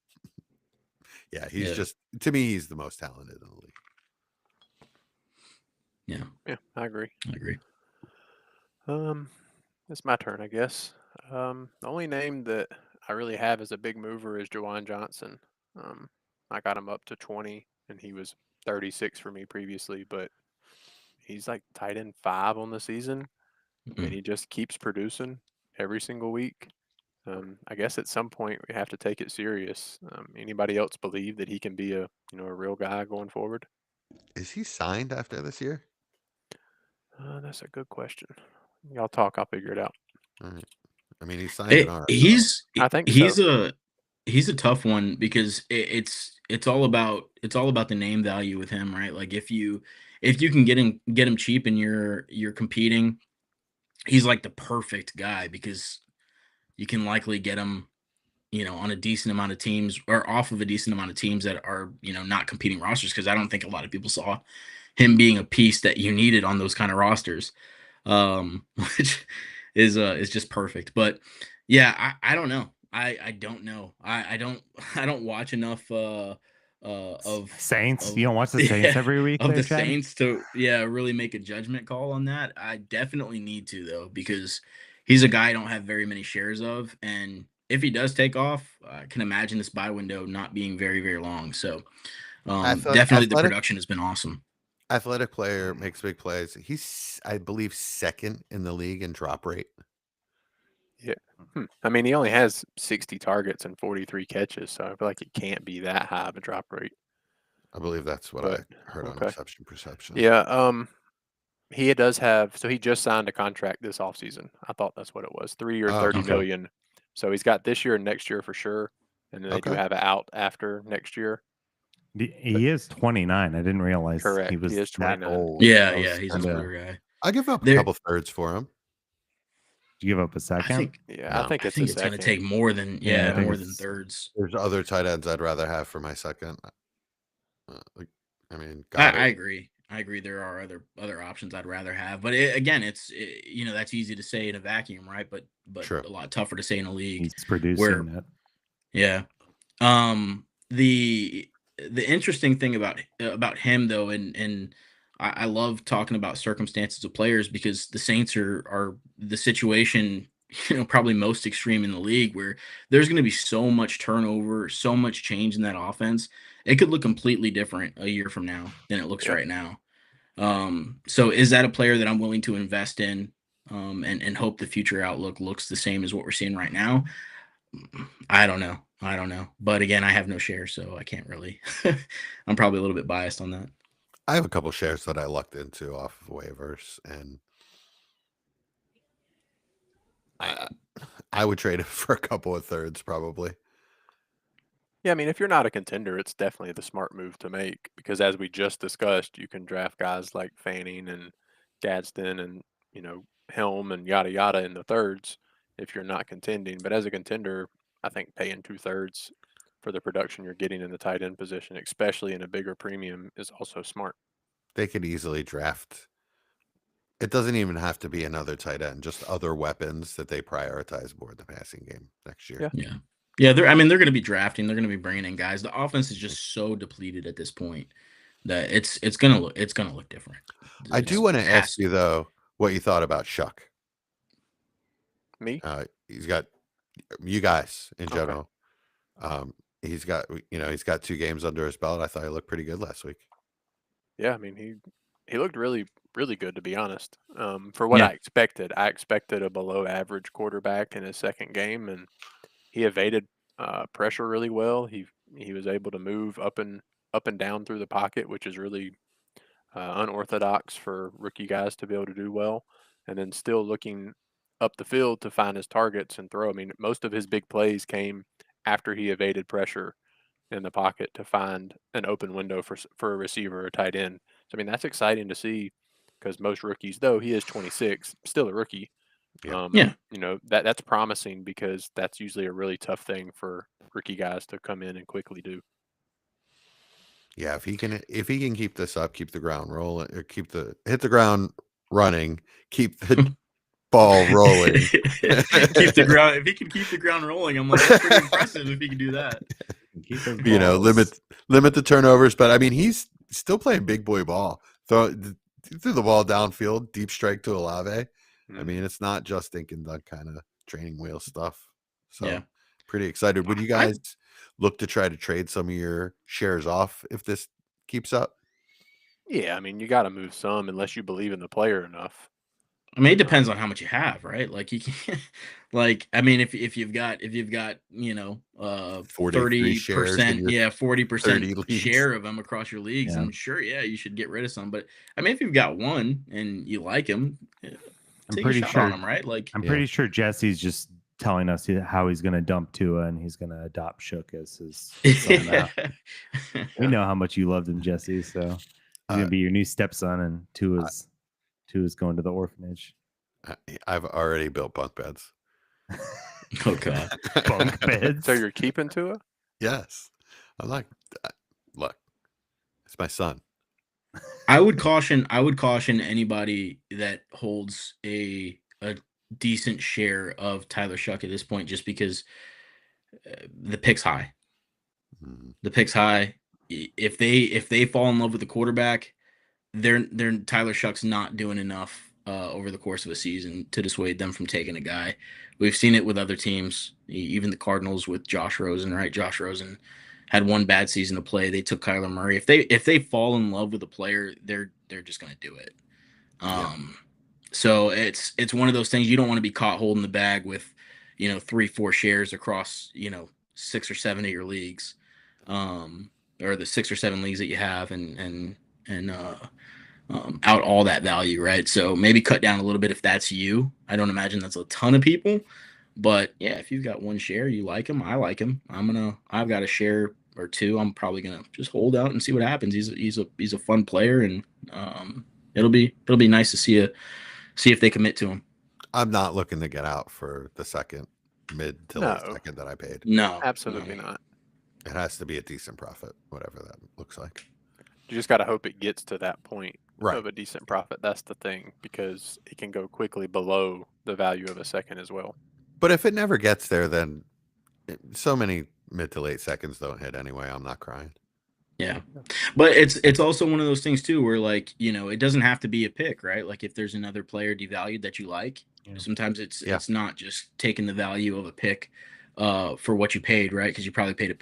Yeah, he's just, to me, he's the most talented in the league. Yeah, I agree. I It's my turn, I guess. The only name that I really have as a big mover is Juwan Johnson. I got him up to 20, and he was 36 for me previously, but he's like tight end 5 on the season, and he just keeps producing every single week. I guess at some point we have to take it serious. Anybody else believe that he can be a real guy going forward? Is he signed after this year? That's a good question. Y'all talk. I'll figure it out. All right. I mean, he's signed in our. I think he's so. He's a tough one because it's all about the name value with him, right? Like if you can get him cheap and you're competing, he's like the perfect guy because you can likely get him, on a decent amount of teams or off of a decent amount of teams that are, not competing rosters. Cause I don't think a lot of people saw him being a piece that you needed on those kind of rosters. Which is just perfect. But yeah, I don't know. I don't know. I don't watch enough of Saints. You don't watch the Saints every week of there, the Chad? Saints to really make a judgment call on that. I definitely need to though, because he's a guy I don't have very many shares of, and if he does take off, I can imagine this buy window not being very, very long. So definitely the production has been awesome. Athletic player, makes big plays. He's, I believe, 2nd in the league in drop rate. Yeah. I mean, he only has 60 targets and 43 catches, so I feel like it can't be that high of a drop rate. I believe that's what I heard on Perception. Yeah. He does have, so he just signed a contract this offseason. I thought that's what it was. 3 or 30 million So he's got this year and next year for sure, and then they do Okay. have it out after next year. He is 29. I didn't realize Correct. he was He is that 29. old. Yeah, I was yeah, he's an kinda- older guy. I give up a There- couple thirds for him. Did you give up a I second? think Yeah, No. I think I it's think a it's going second. to take more than Yeah, I think more than it's- thirds. There's other tight ends I'd rather have for my second. I agree. I agree. There are other options I'd rather have, but again, that's easy to say in a vacuum, right? But True. a lot tougher to say in a league. He's producing where- that. Yeah. The interesting thing about him though, and I love talking about circumstances of players because the Saints are the situation, probably most extreme in the league where there's going to be so much turnover, so much change in that offense. It could look completely different a year from now than it looks Yeah. right now. So is that a player that I'm willing to invest in, and hope the future outlook looks the same as what we're seeing right now? I don't know. But again, I have no shares, so I can't really. I'm probably a little bit biased on that. I have a couple shares that I lucked into off of waivers, and I would trade it for a couple of thirds probably. Yeah, I mean, if you're not a contender, it's definitely the smart move to make because as we just discussed, you can draft guys like Fanning and Gadsden and, Helm and yada yada in the thirds if you're not contending. But as a contender, I think paying 2/3 for the production you're getting in the tight end position, especially in a bigger premium, is also smart. They could easily draft. It doesn't even have to be another tight end, just other weapons that they prioritize more in the passing game next year. Yeah. Yeah. They're going to be drafting. They're going to be bringing in guys. The offense is just so depleted at this point that it's going to look different. I do want to ask you though what you thought about Shuck. Me? He's got you guys in Okay. general. He's got 2 games under his belt. I thought he looked pretty good last week. Yeah, I mean, he looked really, really good, to be honest. For what Yeah. I expected a below average quarterback in his second game, and he evaded pressure really well. He was able to move up and down through the pocket, which is really unorthodox for rookie guys to be able to do well, and then still looking up the field to find his targets and throw. I mean, most of his big plays came after he evaded pressure in the pocket to find an open window for a receiver or tight end. So I mean, that's exciting to see because most rookies, though he is 26, still a rookie. Yeah. Yeah. That's promising because that's usually a really tough thing for rookie guys to come in and quickly do. Yeah, if he can keep this up, keep the ground rolling, or hit the ground running, keep the ball rolling. Keep the ground. If he can keep the ground rolling, I'm like, that's pretty impressive if he can do that. Keep those limit balls. the turnovers, but I mean he's still playing big boy ball. Threw the ball downfield, deep strike to Olave. I mean, it's not just thinking that kind of training wheel stuff. So Yeah. pretty excited. Would you guys look to try to trade some of your shares off if this keeps up? Yeah, I mean, you got to move some unless you believe in the player enough. I mean, it depends on how much you have, right? Like you can, like I mean, if you've got 43 shares in 30%, your 40% 30 leagues. share of them across your leagues, Yeah. I'm sure, you should get rid of some. But I mean, if you've got one and you like him, I'm take pretty a shot sure on him, right? Like I'm pretty sure Jesse's just telling us how he's going to dump Tua and he's going to adopt Shook as his son now. We know how much you loved him, Jesse. So he's going to be your new stepson, and Tua's going to the orphanage. I've already built bunk beds. Oh god. Bunk beds. So you're keeping Tua? Yes. I'm like, look, it's my son. I would caution anybody that holds a decent share of Tyler Shuck at this point, just because the pick's high. The pick's high. If they fall in love with the quarterback, they're Tyler Shuck's not doing enough over the course of a season to dissuade them from taking a guy. We've seen it with other teams, even the Cardinals with Josh Rosen, right? Josh Rosen had one bad season to play. They took Kyler Murray. If they fall in love with a player, they're just going to do it. So it's one of those things. You don't want to be caught holding the bag with 3-4 shares across 6 or 7 of your leagues, or the 6 or 7 leagues that you have, and out all that value, right? So maybe cut down a little bit if that's you. I don't imagine that's a ton of people, But yeah, if you've got one share, you like him, I like him. I've got a share or two. I'm probably gonna just hold out and see what happens. He's a fun player, and it'll be nice to see if they commit to him. I'm not looking to get out for the second, mid to late No. second that I paid. No, Absolutely no. not. It has to be a decent profit, whatever that looks like. You just got to hope it gets to that point Right. of a decent profit. That's the thing, because it can go quickly below the value of a second as well. But if it never gets there, then so many mid to late seconds don't hit anyway. I'm not crying. Yeah. But it's also one of those things too where, like, you know, it doesn't have to be a pick, right? Like if there's another player devalued that you like, sometimes it's not just taking the value of a pick for what you paid, right? Because you probably paid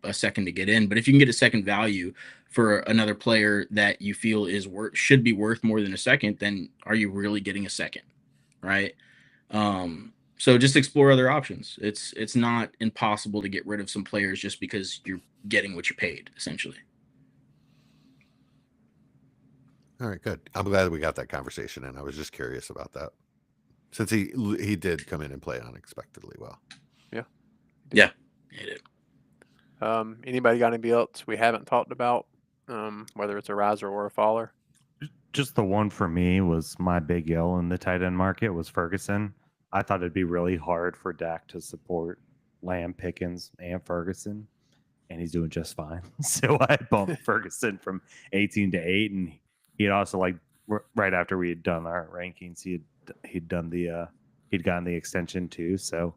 a second to get in. But if you can get a second value for another player that you feel should be worth more than a second, then are you really getting a second, right? So just explore other options. It's not impossible to get rid of some players just because you're getting what you paid, essentially. All right, good. I'm glad we got that conversation in. I was just curious about that, since he did come in and play unexpectedly well. Yeah, he did. Anybody got anybody else we haven't talked about? Whether it's a riser or a faller? Just the one for me was my big L in the tight end market was Ferguson. I thought it'd be really hard for Dak to support Lamb, Pickens, and Ferguson, and he's doing just fine. So I bumped Ferguson from 18 to 8, and he had also, like, right after we had done our rankings, he'd gotten the extension too. So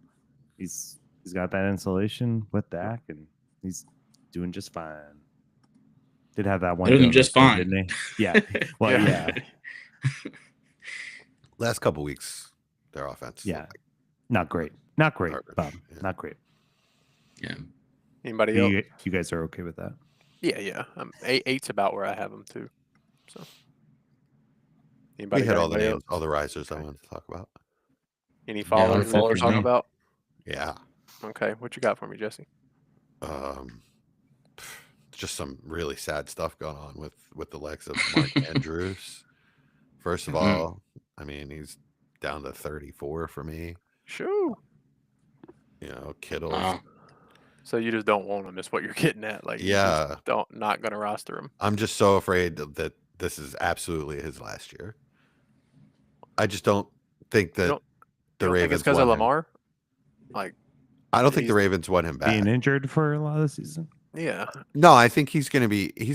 he's got that insulation with Dak, and he's doing just fine. Did have that one Doing donut just though, fine. didn't he? Yeah. Well, yeah. Last couple weeks, their offense. Yeah. Not great. Not great, Garbage, Bob. yeah. Not great. Yeah. Anybody else? You guys are okay with that? Yeah. Eight's about where I have them too. So. We Anybody hit got all the anybody names, else? all the risers I Okay. wanted to talk about. Any other followers that you followers talk now? about? Yeah. Okay, what you got for me, Jesse? Just some really sad stuff going on with the likes of Mark Andrews. First of all, I mean, he's down to 34 for me. Shoo. You know, Kittle's. Wow. So you just don't want him, is what you're getting at. Like, you Yeah. just not going to roster him. I'm just so afraid that this is absolutely his last year. I just don't think that You the don't think it's Ravens because of want him. Lamar? Like, I don't think the he's- Ravens want him back. Being injured for a lot of the season? yeah. No, I think he's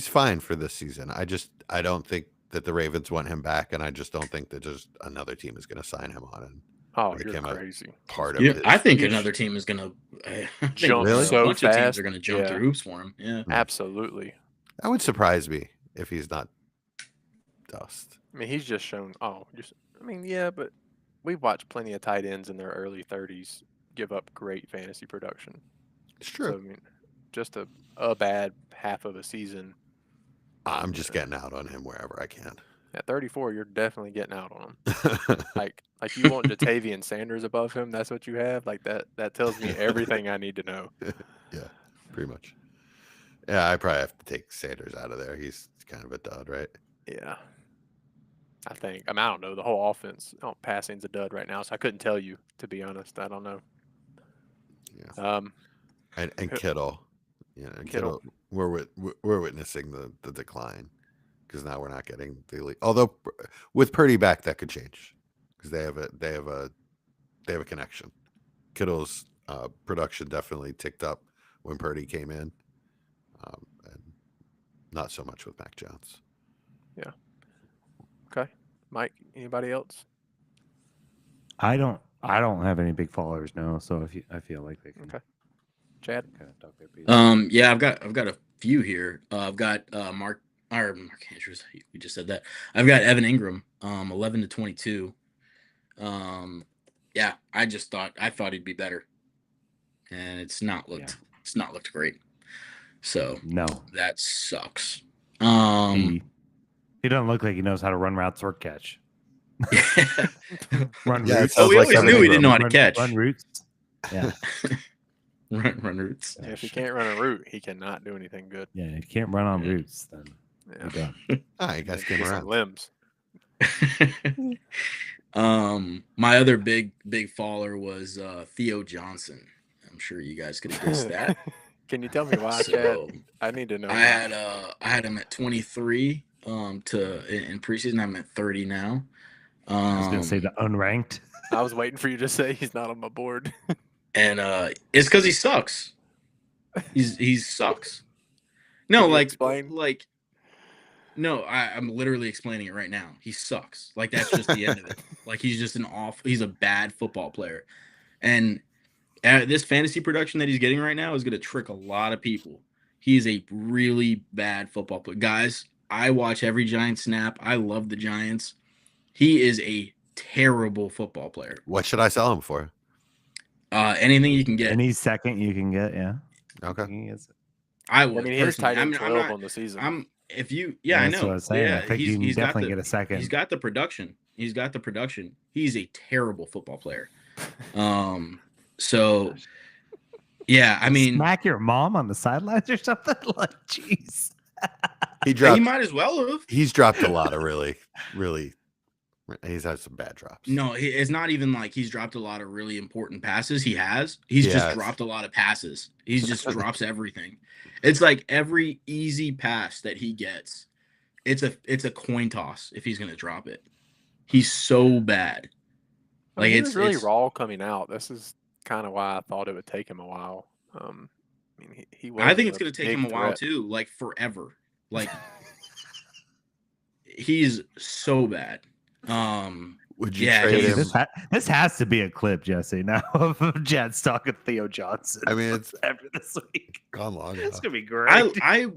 fine for this season. I don't think that the Ravens want him back, and I just don't think that just another team is going to sign him on and Oh, make you're him a crazy. part of Yeah, it. I think You another team is gonna Jump Really? A so bunch of teams fast. are gonna jump Yeah. through hoops for him. Yeah. Absolutely. That would surprise me if he's not dust. I mean, he's just shown. Yeah, but we've watched plenty of tight ends in their early 30s give up great fantasy production. It's true. So, I mean, just a bad half of a season. I'm just getting out on him wherever I can. At 34, you're definitely getting out on him. Like you want Jatavian Sanders above him. That's what you have. Like that tells me everything I need to know. Yeah, pretty much. Yeah, I probably have to take Sanders out of there. He's kind of a dud, right? Yeah. I think. I don't know. The whole offense, passing's a dud right now, so I couldn't tell you, to be honest. I don't know. Yeah. And Kittle. Yeah, Kittle. We're witnessing the decline because now we're not getting the elite. Although with Purdy back, that could change because they have a connection. Kittle's production definitely ticked up when Purdy came in, and not so much with Mac Jones. Yeah. Okay, Mike. Anybody else? I don't have any big followers now, so I feel like they can Okay. Chad. kind of talk their piece. Yeah, I've got a few here. I've got Mark Andrews. We just said that. I've got Evan Ingram, 11 to 22. Yeah, I thought he'd be better, and it's not looked great. So No, that sucks. he doesn't look like he knows how to run routes or catch. Run Yeah, it routes. sounds we like always Evan knew he Ingram. didn't know how to catch. Run routes. Yeah, run routes. If he can't run a route, he cannot do anything good. yeah. If you can't run on routes, then Yeah. you're done. Ah, you guys came Get some around. limbs. My other big faller was Theo Johnson. I'm sure you guys could have guessed that. Can you tell me why, Chad? So I need to know. I had him at 23 in preseason. I'm at 30 now. I was gonna say the unranked. I was waiting for you to say he's not on my board. And it's because he sucks. He sucks. No, Can you like explain? no, I'm literally explaining it right now. He sucks. Like that's just the end of it. Like he's just he's a bad football player. And this fantasy production that he's getting right now is going to trick a lot of people. He's a really bad football player. Guys, I watch every Giants snap. I love the Giants. He is a terrible football player. What should I sell him for? Anything you can get. Any second you can get, yeah. Okay. I would. I mean, he is tight end 12 I'm not, on the season. I know. That's what I was saying. Yeah, I think you can definitely get a second. He's got the production. He's a terrible football player. So yeah, I mean, smack your mom on the sidelines or something. Like, jeez. He might as well have. He's dropped a lot of really. He's had some bad drops. No, it's not even like he's dropped a lot of really important passes. He's just dropped a lot of passes. He just drops everything. It's like every easy pass that he gets, it's a coin toss if he's gonna drop it. He's so bad. Like it's really raw coming out. This is kind of why I thought it would take him a while. I mean, I think it's gonna take him a while too, like forever. Like he's so bad. Would you trade him? This has to be a clip, Jesse. Now of Jed talking Theo Johnson. I mean, it's after this week. Come on, it's gonna be great. I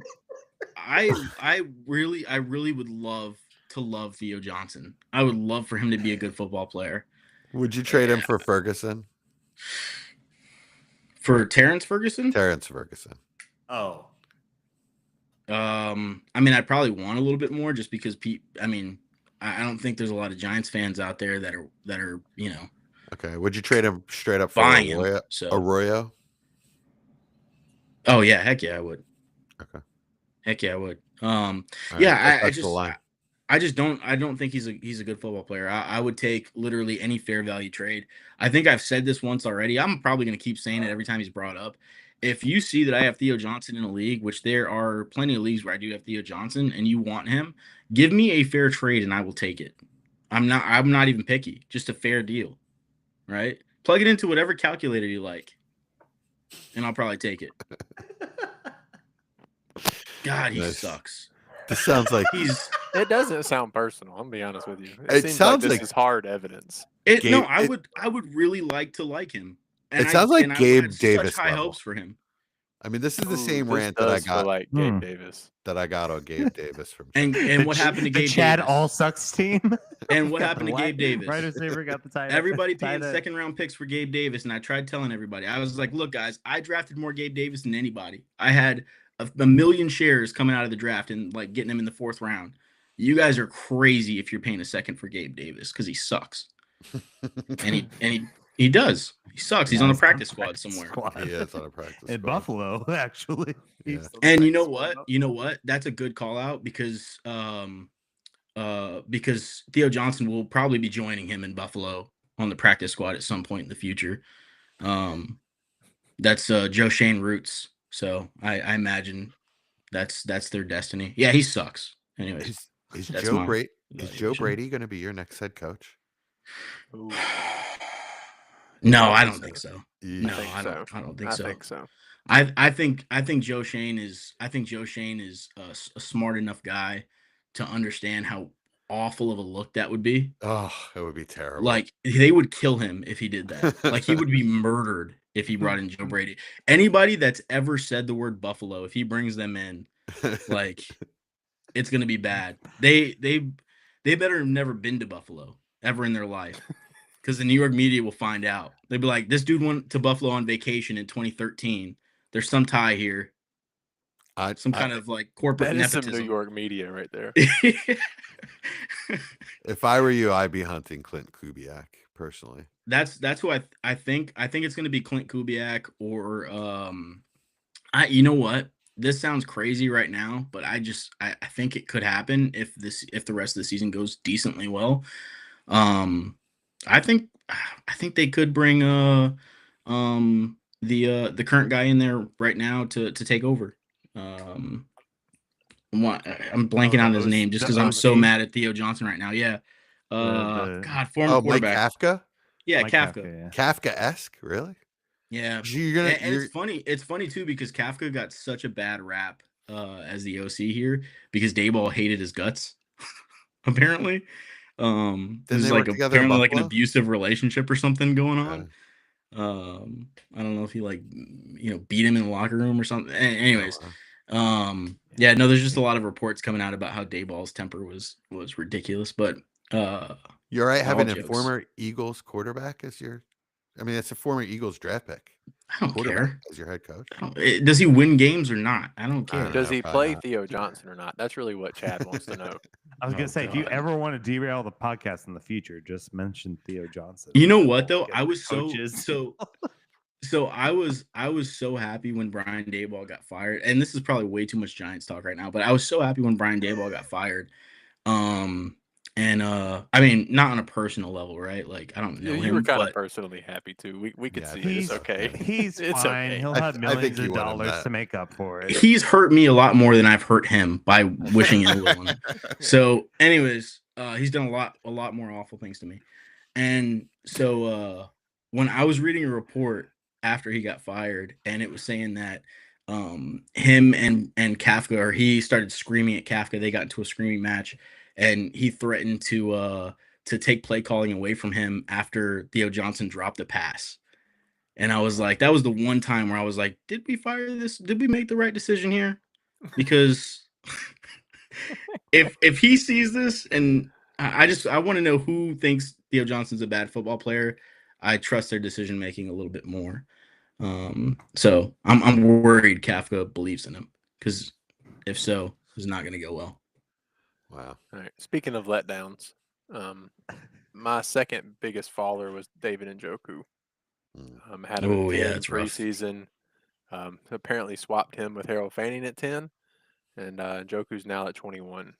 really would love to love Theo Johnson. I would love for him to be a good football player. Would you trade him for Ferguson? For Terrence Ferguson? Terrence Ferguson. Oh. I mean, I'd probably want a little bit more just because I don't think there's a lot of Giants fans out there that are Okay. Would you trade him straight up for Arroyo? Oh yeah, heck yeah, I would. Okay. Heck yeah, I would. Yeah, I don't think he's a good football player. I would take literally any fair value trade. I think I've said this once already. I'm probably going to keep saying it every time he's brought up. If you see that I have Theo Johnson in a league, which there are plenty of leagues where I do have Theo Johnson, and you want him, give me a fair trade and I will take it. I'm not even picky, just a fair deal, right? Plug it into whatever calculator you like, and I'll probably take it. God, he sucks. This sounds like It doesn't sound personal. I'm gonna be honest with you. It seems sounds like this is hard evidence. I would really like to like him. And it sounds like Gabe Davis. High hopes for him. I mean, this is the same rant that I got like Gabe Davis. That I got on Gabe Davis from and what happened to Gabe Chad Davis? All Sucks team. And what happened to Gabe Davis? Right receiver got the title. Everybody paid second round picks for Gabe Davis, and I tried telling everybody. I was like, look, guys, I drafted more Gabe Davis than anybody. I had a million shares coming out of the draft and like getting him in the 4th round. You guys are crazy if you're paying a second for Gabe Davis because he sucks. and he does. He sucks. He's on the practice squad somewhere. He is on a practice squad. In Buffalo, actually. Yeah. And you know what? That's a good call out because Theo Johnson will probably be joining him in Buffalo on the practice squad at some point in the future. That's Joe Shane roots. So I imagine that's their destiny. Yeah, he sucks. Anyways, is Joe Brady going to be your next head coach? No, I don't think so. Yeah. No, I don't think so. I think so. I think Joe Shane is a smart enough guy to understand how awful of a look that would be. Oh, it would be terrible. Like they would kill him if he did that. Like he would be murdered if he brought in Joe Brady. Anybody that's ever said the word Buffalo, if he brings them in, like it's gonna be bad. They better have never been to Buffalo ever in their life. Because the New York media will find out. They'll be like, this dude went to Buffalo on vacation in 2013. There's some tie here. Some kind of like corporate nepotism. Some New York media right there. If I were you, I'd be hunting Clint Kubiak personally. That's who I think. I think it's going to be Clint Kubiak or you know what? this sounds crazy right now, but I think it could happen if the rest of the season goes decently well. I think they could bring the current guy in there right now to take over. I'm blanking the on his OC name just because the I'm so OC? mad at Theo Johnson right now. Yeah. God, former Oh, Mike quarterback. Kafka? Yeah, Mike Kafka. yeah. Kafka-esque, really? Yeah. You're And gonna it's funny. It's funny too because Kafka got such a bad rap as the OC here because Dayball hated his guts. Apparently, Didn't there's they like work together in apparently like an Buffalo? abusive relationship or something going Yeah. on. I don't know if he beat him in the locker room or something. Anyways, yeah, no, there's just a lot of reports coming out about how Dayball's temper was ridiculous. But You're right all having a jokes. former Eagles quarterback as your. I mean, it's a former Eagles draft pick. I don't care. As your head coach. Does he win games or not? I don't care. Does he probably play not. Theo Johnson or not? That's really what Chad wants to know. I was gonna say, if you God. ever want to derail the podcast in the future, just mention Theo Johnson. You know what though? Get I the was coaches. so I was so happy when Brian Daboll got fired, and this is probably way too much Giants talk right now, but I was so happy when Brian Daboll got fired. I mean, not on a personal level, right? Like I don't know You him, were kind of but personally happy too. We could Yeah, see he's it's okay. He's It's fine. okay. He'll I have th- I think millions of you want him dollars that. to make up for it. he's hurt me a lot more than I've hurt him by wishing ill on him. So, anyways, he's done a lot more awful things to me. And so when I was reading a report after he got fired, and it was saying that him and Kafka, or he started screaming at Kafka, they got into a screaming match, and he threatened to take play calling away from him after Theo Johnson dropped the pass. And I was like, that was the one time where I was like, did we fire this? Did we make the right decision here? Because if he sees this, and I want to know who thinks Theo Johnson's a bad football player. I trust their decision making a little bit more. So I'm worried Kafka believes in him, because if so, it's not going to go well. Wow. All right. Speaking of letdowns, my second biggest faller was David Njoku. Had him at 10 that's rough. preseason. Apparently swapped him with Harold Fanning at 10, and Njoku's now at 21.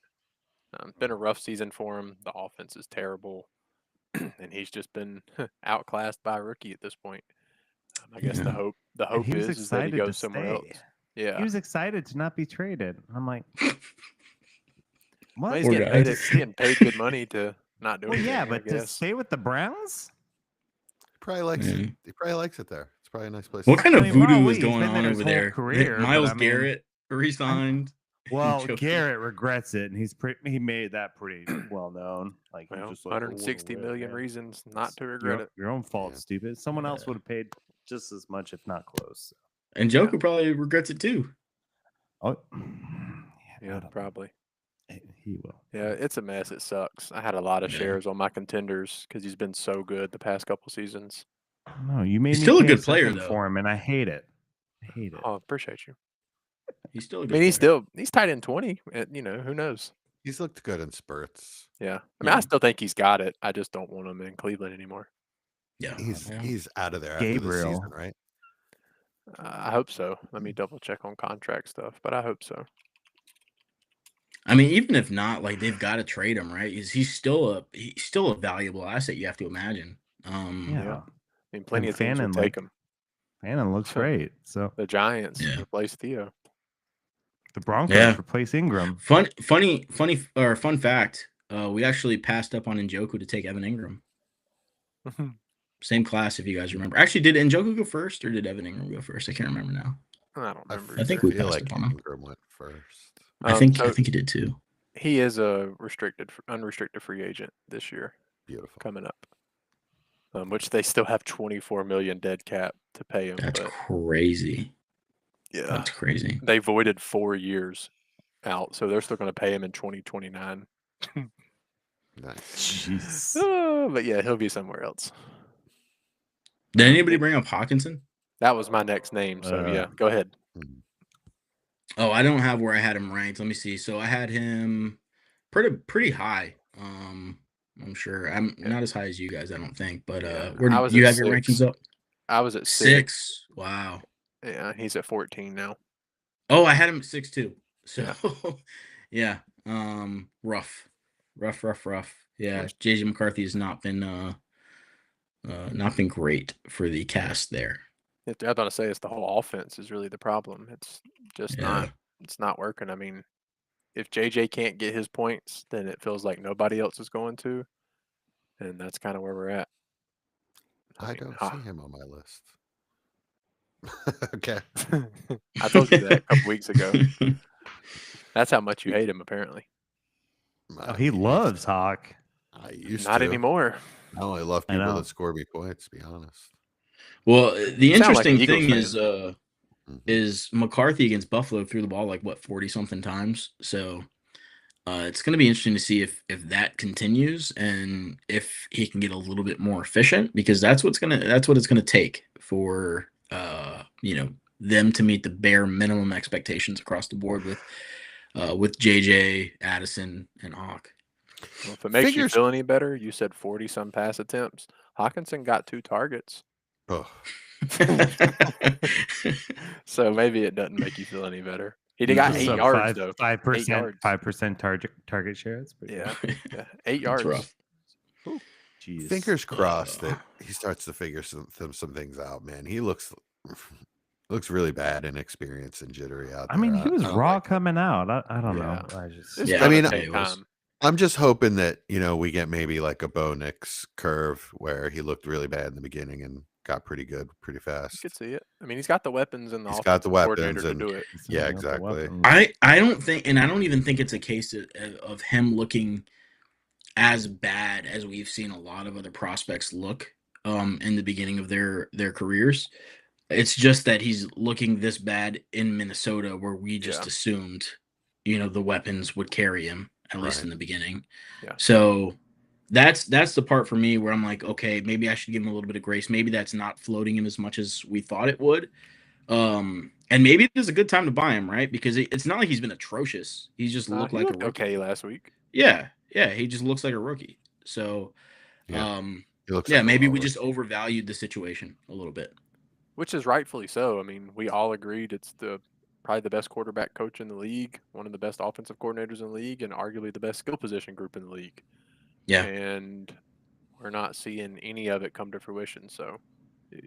Been a rough season for him. The offense is terrible, and he's just been outclassed by a rookie at this point. I guess the hope He was is that he excited to goes somewhere else. stay. Yeah, He was excited to not be traded. I'm like, well, what? he's Poor getting guy. paid good money to not do Well, anything. yeah, I but to guess. stay with the Browns? He probably likes Yeah. it. He probably likes it there. It's probably a nice place. What kind of I mean, voodoo probably is he's going been on there his over whole there? career, but Myles I mean, Garrett resigned. Well, Njoku. Garrett regrets it, and he made that pretty well known. Like, he's Well, just like, "Oh, what a 160 million man." reasons not to Your, regret it. your own fault, Yeah. stupid. Someone else Yeah. would have paid just as much, if not close. And Njoku probably regrets it too. Oh, Yeah, probably. He will. Yeah, it's a mess. It sucks. I had a lot of Yeah. shares on my contenders because he's been so good the past couple seasons. No, you made He's me still a pay good player, second though. for him, and I hate it. I hate it. Oh, appreciate you. He's still a I good mean, player. he's tight end 20. Who knows? He's looked good in spurts. Yeah. I mean, I still think he's got it. I just don't want him in Cleveland anymore. Yeah. He's out of there after this Gabriel. season, right? I hope so. Let me double check on contract stuff, but I hope so. I mean, even if not, like, they've got to trade him, right? He's still a valuable asset, you have to imagine. Yeah. I mean, plenty And of teams will Fannin, take him. Fannin looks great. So The Giants Yeah. replace Theo. the Broncos Yeah. replace Ingram. Fun fact. We actually passed up on Njoku to take Evan Ingram. Same class, if you guys remember. Actually, did Njoku go first, or did Evan Ingram go first? I can't remember now. I don't remember. I think either. we feel passed like up on him. Ingram went first. I think so he did too. he is a unrestricted free agent this year Beautiful. coming up, which they still have 24 million dead cap to pay him. That's but crazy. yeah, That's crazy. they voided 4 years out, so they're still going to pay him in 2029. Nice. Jeez. But yeah, he'll be somewhere else. Did anybody bring up Hawkinson? That was my next name. So yeah, go ahead. Oh, I don't have where I had him ranked. Let me see. So I had him pretty high. I'm sure I'm not as high as you guys, I don't think. But where I was do you at have your 6. rankings up? I was at 6. 6. Wow. Yeah, he's at 14 now. Oh, I had him at 6-2. So Yeah. yeah, rough. Yeah, JJ McCarthy has not been great for the cast there. I was about to say it's the whole offense is really the problem. It's just Yeah. it's not working. I mean, if JJ can't get his points, then it feels like nobody else is going to, and that's kind of where we're at. I mean, don't see him on my list. Okay. I told you that a couple weeks ago. That's how much you hate him, apparently. Oh, he loves Hawk. I used Not to. anymore. I only love I people know. that score me points, to be honest. Well, the You sound like an interesting Eagles thing is fan. is McCarthy against Buffalo threw the ball like 40 something times. So it's going to be interesting to see if that continues and if he can get a little bit more efficient, because that's what it's gonna take for them to meet the bare minimum expectations across the board with JJ, Addison, and Hawk. Well, if it makes you Figures- feel any better, you said 40 some pass attempts. Hawkinson got 2 targets. Oh, So maybe it doesn't make you feel any better. He got No. 8 So yards though. 5%, yards. 5% target share. That's pretty Yeah. good. Yeah. 8 That's yards. rough. Jeez. fingers crossed that he starts to figure some things out, man. He looks really bad, inexperienced, and jittery out there. I mean, he was I don't raw like it. coming out. I don't Yeah. know. I just It's Yeah, gonna I mean, take it was. time. I'm just hoping that, we get maybe like a Bo Nix curve where he looked really bad in the beginning and got pretty good pretty You fast. could see it. I mean, he's got the weapons and the He's got the offensive coordinator weapons to and do it. yeah, got the exactly. weapons. I don't think, and I don't even think it's a case of him looking as bad as we've seen a lot of other prospects look in the beginning of their careers. It's just that he's looking this bad in Minnesota, where we just Yeah. assumed, the weapons would carry him, at least Right. in the beginning. Yeah. So that's the part for me where I'm like, okay, maybe I should give him a little bit of grace. Maybe that's not floating him as much as we thought it would. And maybe it is a good time to buy him, right? Because it's not like he's been atrocious. He's just looked He like looked a rookie. okay last week. Yeah, he just looks like a rookie. So, Yeah. He looks yeah, like a maybe raw we rookie. just overvalued the situation a little bit. Which is rightfully so. I mean, we all agreed it's probably the best quarterback coach in the league, one of the best offensive coordinators in the league, and arguably the best skill position group in the league. Yeah. And we're not seeing any of it come to fruition. So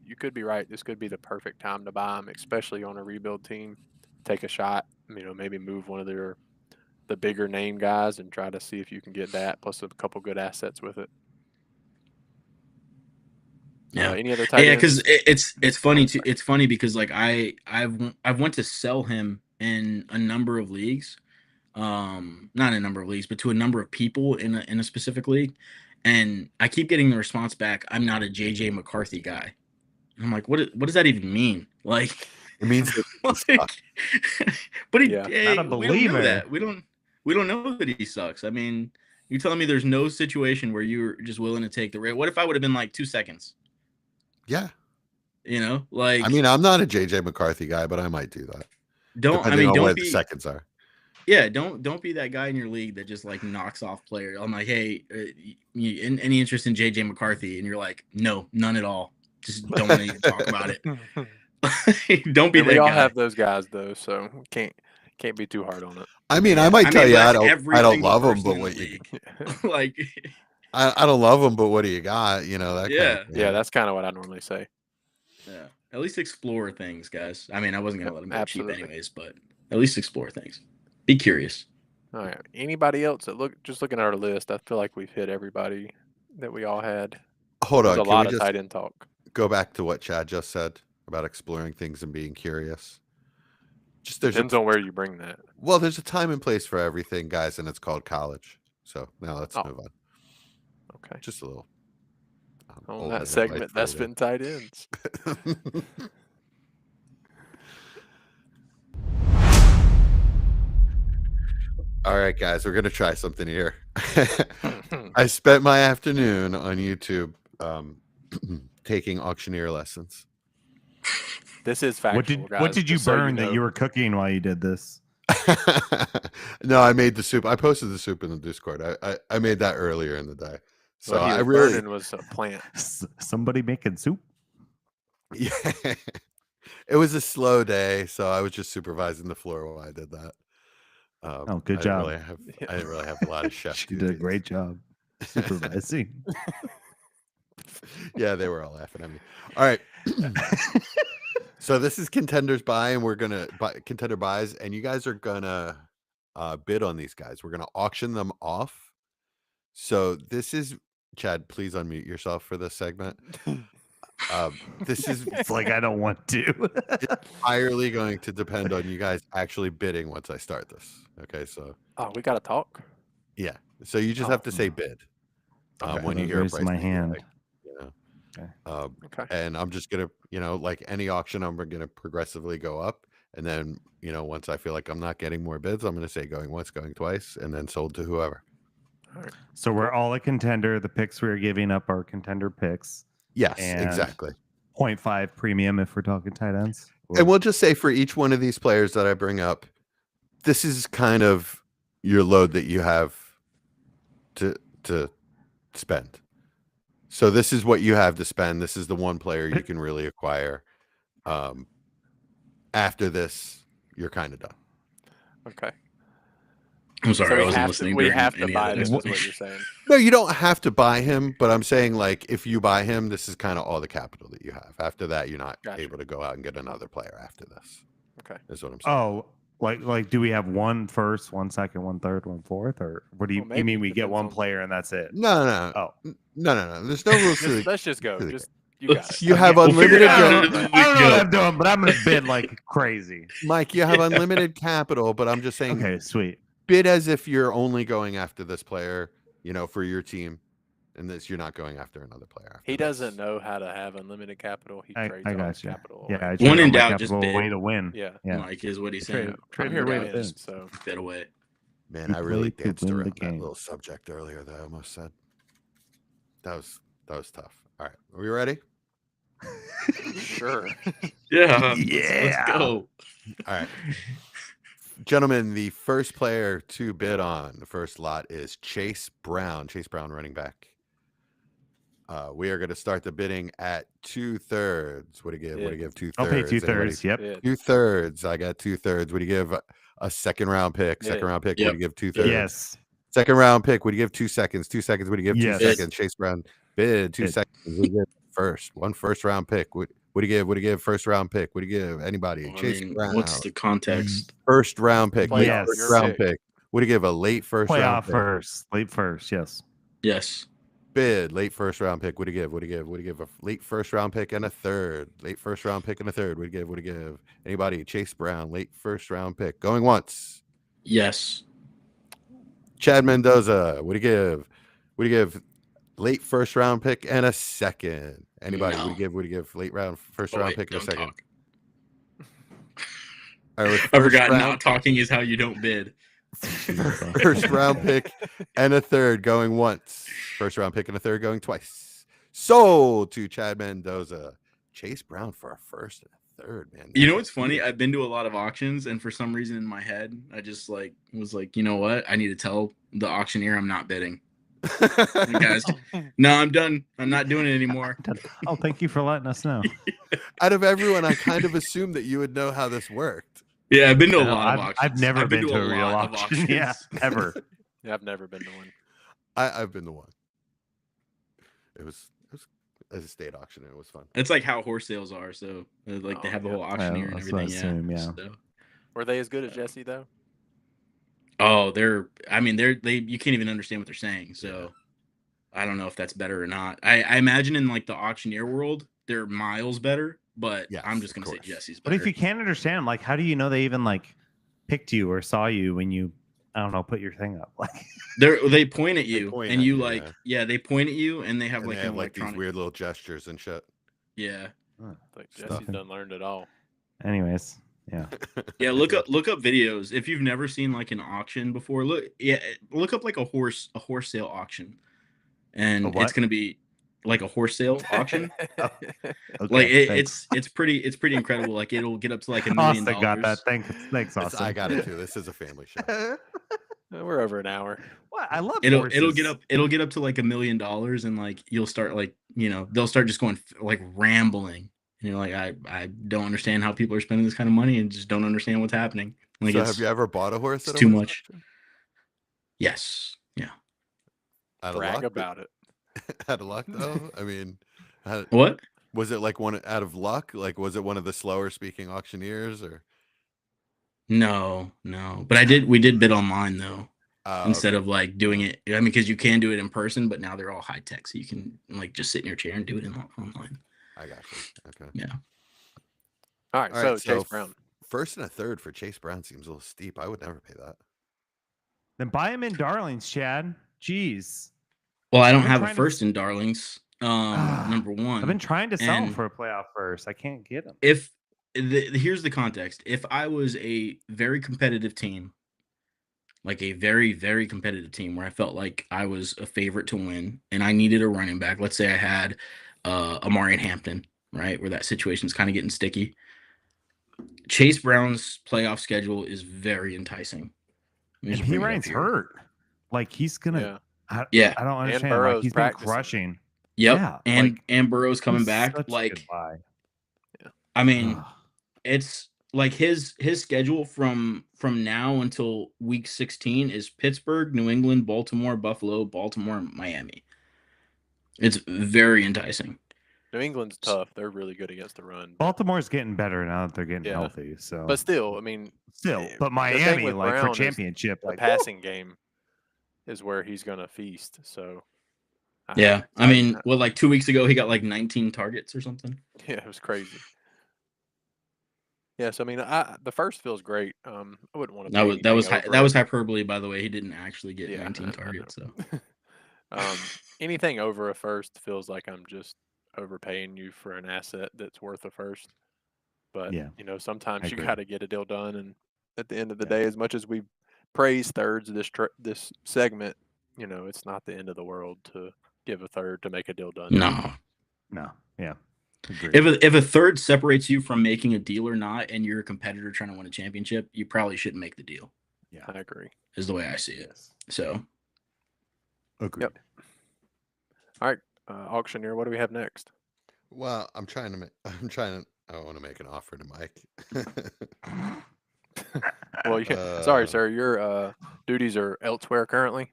you could be right. This could be the perfect time to buy him, especially on a rebuild team. Take a shot, maybe move one of the bigger name guys and try to see if you can get that plus a couple good assets with it. Yeah. Any other tight ends? Because it's funny too. sorry. It's funny because like I've went to sell him in a number of leagues, not in a number of leagues, but to a number of people in a specific league, and I keep getting the response back, I'm not a JJ McCarthy guy. And I'm like, what does that even mean? Like, It means that like, but Yeah. hey, Not a we don't know believer. that. We don't know that he sucks. I mean, you're telling me there's no situation where you're just willing to take the risk. What if I would have been like 2 seconds? yeah. Like, I mean, I'm not a JJ McCarthy guy, but I might do that. don't where be the seconds are. Yeah, don't be that guy in your league that just like knocks off players. I'm like, hey, any interest in JJ McCarthy? And you're like, no, none at all. Just don't want to even talk about it. Don't be And that we all guy. have those guys though, so can't be too hard on it. I mean, I might tell you, but I it's every don't single love him, person but in the what you, league. Like, I don't love him, but what do you got? That kind of Yeah. thing. Yeah, that's kind of what I normally say. yeah, at least explore things, guys. I mean, I wasn't gonna let him go cheap Absolutely. anyways, but at least explore things. Be curious. All right. Anybody else that just looking at our list, I feel like we've hit everybody that we all had. Hold There's on, a can we lot of just tight end talk. go back to what Chad just said about exploring things and being curious? Just there's Depends on where you bring that. there's a time and place for everything, guys, and it's called college. So now let's move on. Okay. Just a little. On old that man segment, advice that's for you been tight ends. there. All right, guys, we're gonna try something here. I spent my afternoon on YouTube taking auctioneer lessons. This is factual, guys. What did you just so burn that know. you were cooking while you did this? No, I made the soup. I posted the soup in the Discord. I made that earlier in the day. So What he I was really burning was a plant. Somebody making soup? yeah. It was a slow day, so I was just supervising the floor while I did that. Oh, good I job. I didn't really have a lot of chef She did duties. a great job supervising. Yeah, they were all laughing at me. All right. So this is contenders buy, and we're gonna buy contender buys, and you guys are gonna bid on these guys. We're gonna auction them off. So this is Chad. Please unmute yourself for this segment. This is It's like I don't want to. entirely going to depend on you guys actually bidding once I start this. Okay, so Oh, we gotta talk. yeah, so you just have to say bid Okay. when I you have hear a raised price my that you hand. like, you know. Okay. Okay. And I'm just gonna, like any auction, I'm gonna progressively go up, and then once I feel like I'm not getting more bids, I'm gonna say going once, going twice, and then sold to whoever. All right. So we're all a contender. The picks we're giving up are contender picks. Yes, And exactly. 0.5 premium if we're talking tight ends. And we'll just say for each one of these players that I bring up, this is kind of your load that you have to spend. So this is what you have to spend. This is the one player you can really acquire. After this, you're kind of done. Okay. I'm sorry, I we wasn't have listening. to, we during have to any of buy that this, is what explanation. you're saying. No, you don't have to buy him, but I'm saying like if you buy him, this is kind of all the capital that you have. After that, you're not Gotcha. able to go out and get another player after this. Okay. Is what I'm saying. Oh, like do we have one first, one second, one third, one fourth, or what do you, Well, you maybe. mean we get Depends one on- player and that's it? No. Oh, No. There's no rules to Let's just go. to the Just you got it. You have We'll figure unlimited it out gen- as we I don't know go. what I'm doing, but I'm gonna bid like crazy. Mike, you have unlimited capital, but I'm just saying Okay, sweet. bid as if you're only going after this player, for your team, and this you're not going after another player. After He this. doesn't know how to have unlimited capital. He trades I all got his you. capital Yeah, away. I When trade in all my doubt, just capital bid. away to win. Yeah. Yeah. Mike is what he's Trade- saying. trade I'm When here in to doubt, win. just So bid away. Man, You I really play to danced win the around that game. little subject earlier that I almost said. That was tough. All right, are we ready? sure. Yeah. Yeah. Let's go. All right. Gentlemen, the first player to bid on the first lot is Chase Brown. Chase Brown, running back. We are going to start the bidding at 2/3. What do you give? What do you give? 2/3. I'll pay 2/3. Yep. Yeah. 2/3. I got 2/3. What do you give? A second round pick. Yeah. Second round pick. Yep. What do you give? 2/3. Yes. Second round pick. What do you give? 2 seconds. 2 seconds. What do you give? Yes. 2 seconds. Chase Brown bid. 2 Bid. seconds. What do you give? First round pick. What do you give? What do you give? First round pick. What do you give? Anybody? Well, I Chase mean, Brown. what's the context? First round pick. Late Playoff, first your round pick. pick. What do you give? A late first round Playoff pick. first. Late first. Yes. Yes. Bid. Late first round pick. What do you give? What do you give? What do you give? A late first round pick and a third. Late first round pick and a third. What do you give? What do you give? Anybody? Chase Brown. Late first round pick. Going once. Yes. Chad Mendoza. What do you give? What do you give? Late first round pick and a second. Anybody? No. What do you give? What do you give? Late round first Oh, round wait, pick and a don't second. talk. All right, with I first forgot round- not talking is how you don't bid. First round pick and a third going once. First round pick and a third going twice. Sold to Chad Mendoza. Chase Brown for a first and a third, man. You know what's funny? I've been to a lot of auctions, and for some reason in my head, I just was like, you know what? I need to tell the auctioneer I'm not bidding. Guys, no, I'm done. I'm not doing it anymore. Oh, thank you for letting us know. Out of everyone, I kind of assumed that you would know how this worked. Yeah, I've been to a No, lot of auctions. I've never been to a real lot of auction. Yeah, ever. Yeah, I've never been to one. I've been the one. It was as a state auction. It was fun. It's like how horse sales are. So they Oh, have the yeah. whole auctioneer and that's what I everything. assume, yeah. So. Were they as good as Jesse though? Oh, you can't even understand what they're saying. So I don't know if that's better or not. I imagine in like the auctioneer world, they're miles better, but Yes, I'm just of gonna say course. Jesse's But better. if you can't understand them, like, how do you know they even like picked you or saw you when you, I don't know, put your thing up? Like, They point at you point and at you you, like yeah. they point at you and they have And like they an have like these electronic weird little gestures and shit. yeah. Like Stuff. Jesse's done learned it all. anyways, yeah. Yeah, look up videos. If you've never seen like an auction before, look up like a horse sale auction. And A what? it's gonna be like a horse sale auction. Okay, Like thanks. it's pretty incredible. Like it'll get up to like $1 million. Austin got that. Thanks, Austin. I got it too. This is a family show. We're over an hour. What? I love It'll horses. get up to like $1 million and like you'll start like they'll start just going like rambling And you're like, I don't understand how people are spending this kind of money and just don't understand what's happening. Like, So have you ever bought a horse it's at a too horse much. auction? Yes. Yeah. Out of Brag luck? about it. Out of luck, though? I mean, What? was it like one out of luck? Like, was it one of the slower speaking auctioneers or? No. But we did bid online though. Instead Okay. of like doing it. I mean, because you can do it in person, but now they're all high tech. So you can like just sit in your chair and do it online. I got you. Okay. Yeah. All right, All so right. Chase Brown. First and a third for Chase Brown seems a little steep. I would never pay that. Then buy him in Darlings, Chad. Jeez. Well, I don't I've been have a trying to first in Darlings. Number one. I've been trying to sell him And for a playoff first. I can't get him. if here's the context. If I was a very competitive team, like a very, very competitive team where I felt like I was a favorite to win and I needed a running back, let's say I had Amari and Hampton, right? Where that situation's kind of getting sticky. Chase Brown's playoff schedule is very enticing. And P. Ryan's hurt. Like he's gonna. Yeah. I don't understand. Burrow's Like he's been practicing. crushing. Yep. Yeah, and Burrow's coming He's back. such a Like, good buy. I mean, it's like his schedule from now until week 16 is Pittsburgh, New England, Baltimore, Buffalo, Baltimore, and Miami. It's very enticing. New England's tough. They're really good against the run. Baltimore's getting better now that they're getting Yeah. healthy. So, But still, I mean, but the thing Miami, with like Brown for is championship, the like passing game is where he's gonna feast. So, Yeah, I mean, well, like 2 weeks ago, he got like 19 targets or something. Yeah, it was crazy. Yeah, so I mean, the first feels great. I wouldn't want to. That was hyperbole, by the way. He didn't actually get 19 I targets. So, anything over a first feels like I'm just overpaying you for an asset that's worth a first. But Yeah, you know, sometimes you agree. got to get a deal done, and at the end of the day, as much as we praise thirds this segment, you know, it's not the end of the world to give a third to make a deal done. No, yeah. Agreed. If a third separates you from making a deal or not, and you're a competitor trying to win a championship, you probably shouldn't make the deal. Yeah, I agree. Is the way I see it. So, agreed. Yep. All right, auctioneer. What do we have next? Well, I want to make an offer to Mike. Well, sorry, sir. Your duties are elsewhere currently.